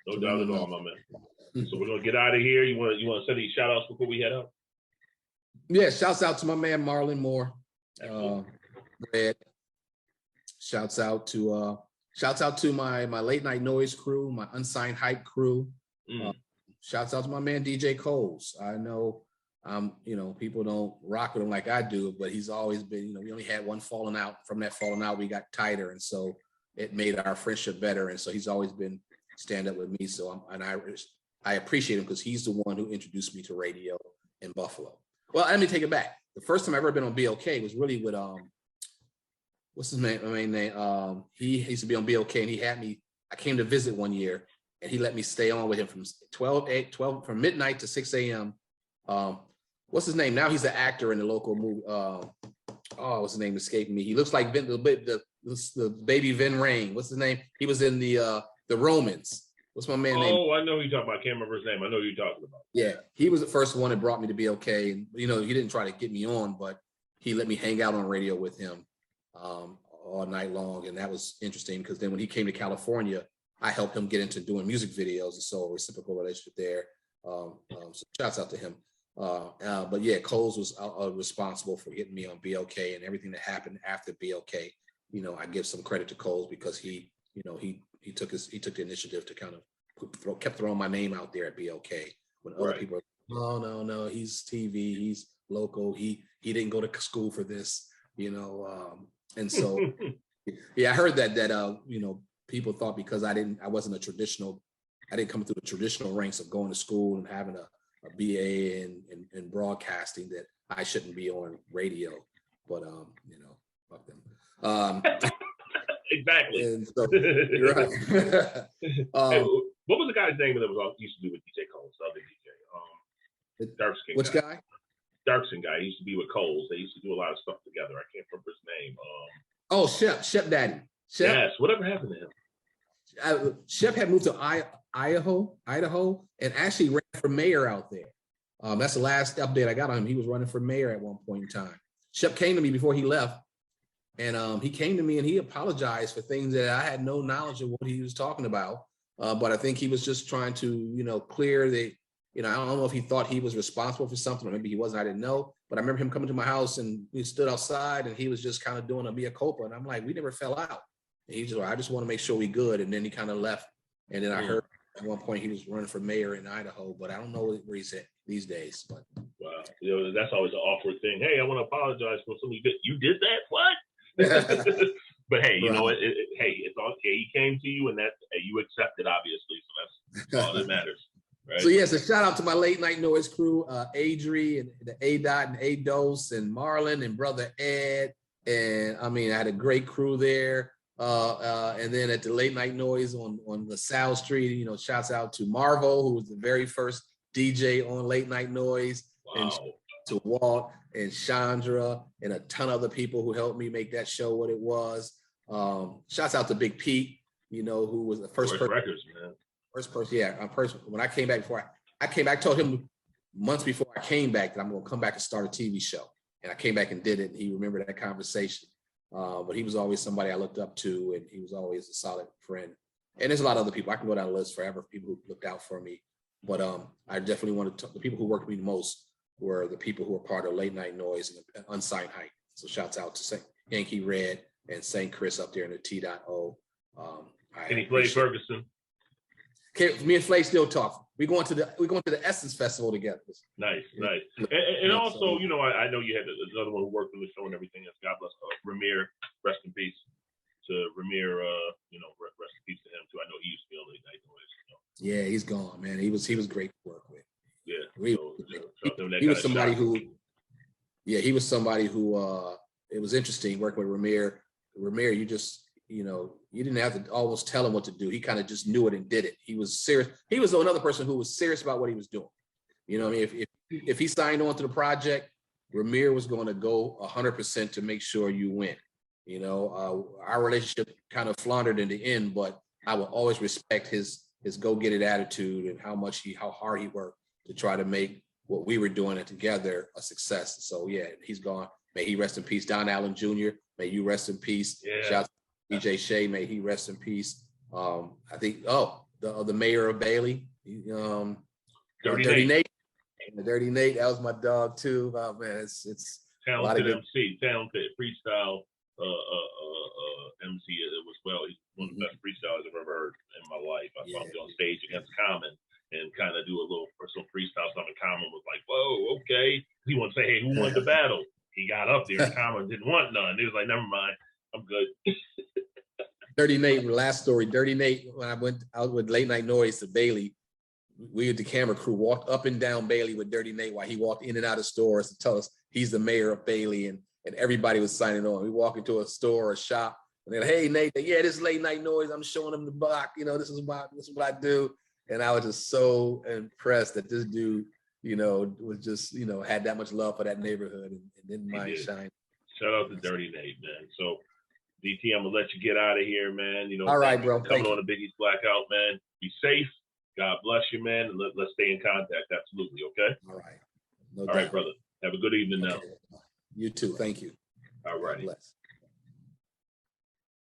No doubt at all, my man. So we're gonna get out of here. You want to send any shout outs before we head out? Yeah, shouts out to my man Marlon Moore. Red. Shouts out to my late night noise crew, my unsigned hype crew. Shouts out to my man DJ Coles. I know people don't rock with him like I do, but he's always been, we only had one falling out. From that falling out, we got tighter, and so it made our friendship better. And so he's always been stand up with me. So I appreciate him because he's the one who introduced me to radio in Buffalo. Well, let me take it back. The first time I ever been on BOK was really with what's his name? He used to be on BOK, and he had me. I came to visit one year, and he let me stay on with him from 12 from midnight to 6 a.m. What's his name? Now he's an actor in the local movie. What's his name? Escaping me. He looks like the baby Vin Rain. What's his name? He was in the Romans. What's my man name? Oh, I know who you're talking about. I can't remember his name. I know who you're talking about. Yeah, he was the first one that brought me to BOK. And, he didn't try to get me on, but he let me hang out on radio with him all night long. And that was interesting because then when he came to California, I helped him get into doing music videos. And so a reciprocal relationship there. So shouts out to him. But yeah, Coles was responsible for getting me on BOK, and everything that happened after BOK. I give some credit to Coles because he took the initiative to kind of kept throwing my name out there at BOK when other people are, no, he's TV, he's local, he didn't go to school for this, and so yeah, I heard that people thought because I didn't come through the traditional ranks of going to school and having a BA in broadcasting that I shouldn't be on radio, but fuck them. Exactly. And so, you're right. What was the guy's name that used to be with DJ Coles? The other DJ, dark skin. Which guy? Dark skin guy. He used to be with Coles. They used to do a lot of stuff together. I can't remember his name. Shep Daddy. Shep. Yes. Whatever happened to him? Shep had moved to Idaho, and actually ran for mayor out there. That's the last update I got on him. He was running for mayor at one point in time. Shep came to me before he left, and he came to me and he apologized for things that I had no knowledge of what he was talking about. But I think he was just trying to, clear the, I don't know if he thought he was responsible for something, or maybe he wasn't. I didn't know. But I remember him coming to my house and we stood outside and he was just kind of doing a mea culpa. And I'm like, we never fell out. And he just, I just want to make sure we good. And then he kind of left. And then I heard at one point he was running for mayor in Idaho, but I don't know where he's at these days. But wow, that's always an awkward thing. Hey, I want to apologize for something you did that. What? But hey, it's all okay. He came to you, and you accepted, obviously. So that's all that matters. Right? So yes, a shout out to my late night noise crew, Adri and the A Dot and A Dose and Marlon and brother Ed. And I mean, I had a great crew there. And then at the Late Night Noise on LaSalle Street, you know, shouts out to Marvo, who was the very first DJ on Late Night Noise, and to Walt and Chandra and a ton of other people who helped me make that show what it was. Shouts out to Big Pete, you know, who was the first person. Records, man. First person, yeah. When I came back, I told him months before I came back that I'm going to come back and start a TV show. And I came back and did it. And he remembered that conversation. But he was always somebody I looked up to, and he was always a solid friend. And there's a lot of other people. I can go down the list forever, people who looked out for me. But I definitely want to talk, the people who worked with me the most were the people who were part of Late Night Noise and Unsigned Hype. So shouts out to Yankee Red and St. Chris up there in the T.O. Can he play Ferguson? Me and Flay still talk. We're going to the Essence Festival together. Nice. And also, you know, I know you had another one who worked on the show and everything else. God bless Ramir, rest in peace to Ramir. You know, rest in peace to him too. I know he used to be on Late Night Noise. You know. Yeah, he's gone, man. He was great to work with. Yeah, he was somebody who. Yeah, he was somebody who. It was interesting working with Ramir. Ramir, you just. You know, you didn't have to almost tell him what to do. He kind of just knew it and did it. He was serious. He was another person who was serious about what he was doing. You know what I mean? If he signed on to the project, Ramir was going to go 100% to make sure you win. You know, our relationship kind of floundered in the end, but I will always respect his go-get-it attitude and how hard he worked to try to make what we were doing together a success. So yeah, he's gone. May he rest in peace. Don Allen Jr., may you rest in peace. Yeah. Shout out DJ Shea, may he rest in peace. I think the mayor of Bailey, Dirty Nate. The Dirty Nate, that was my dog too. Oh man, it's talented MC, talented freestyle MC as well. He's one of the best freestylers I've ever heard in my life. I saw him on stage against Common and kind of do a little personal freestyle. Something Common was like, "Whoa, okay." He wanted to say, "Hey, who won the battle?" He got up there, and Common didn't want none. He was like, "Never mind, I'm good." Dirty Nate, last story. Dirty Nate, when I went out with Late Night Noise to Bailey, we with the camera crew walked up and down Bailey with Dirty Nate while he walked in and out of stores to tell us he's the mayor of Bailey, and everybody was signing on. We walk into a store or a shop, and they're like, "Hey Nate, yeah, this is Late Night Noise. I'm showing them the block. You know, this is what I do." And I was just so impressed that this dude, you know, was just, you know, had that much love for that neighborhood and didn't mind shining. Shout out to Dirty Nate, man. So DT, I'm gonna let you get out of here, man. You know, all right, bro. Coming on the Biggie's Blackout, man. Be safe. God bless you, man. And let's stay in contact. Absolutely. Okay. All right. All right, brother. Have a good evening now. You too. Thank you. All righty. Bless.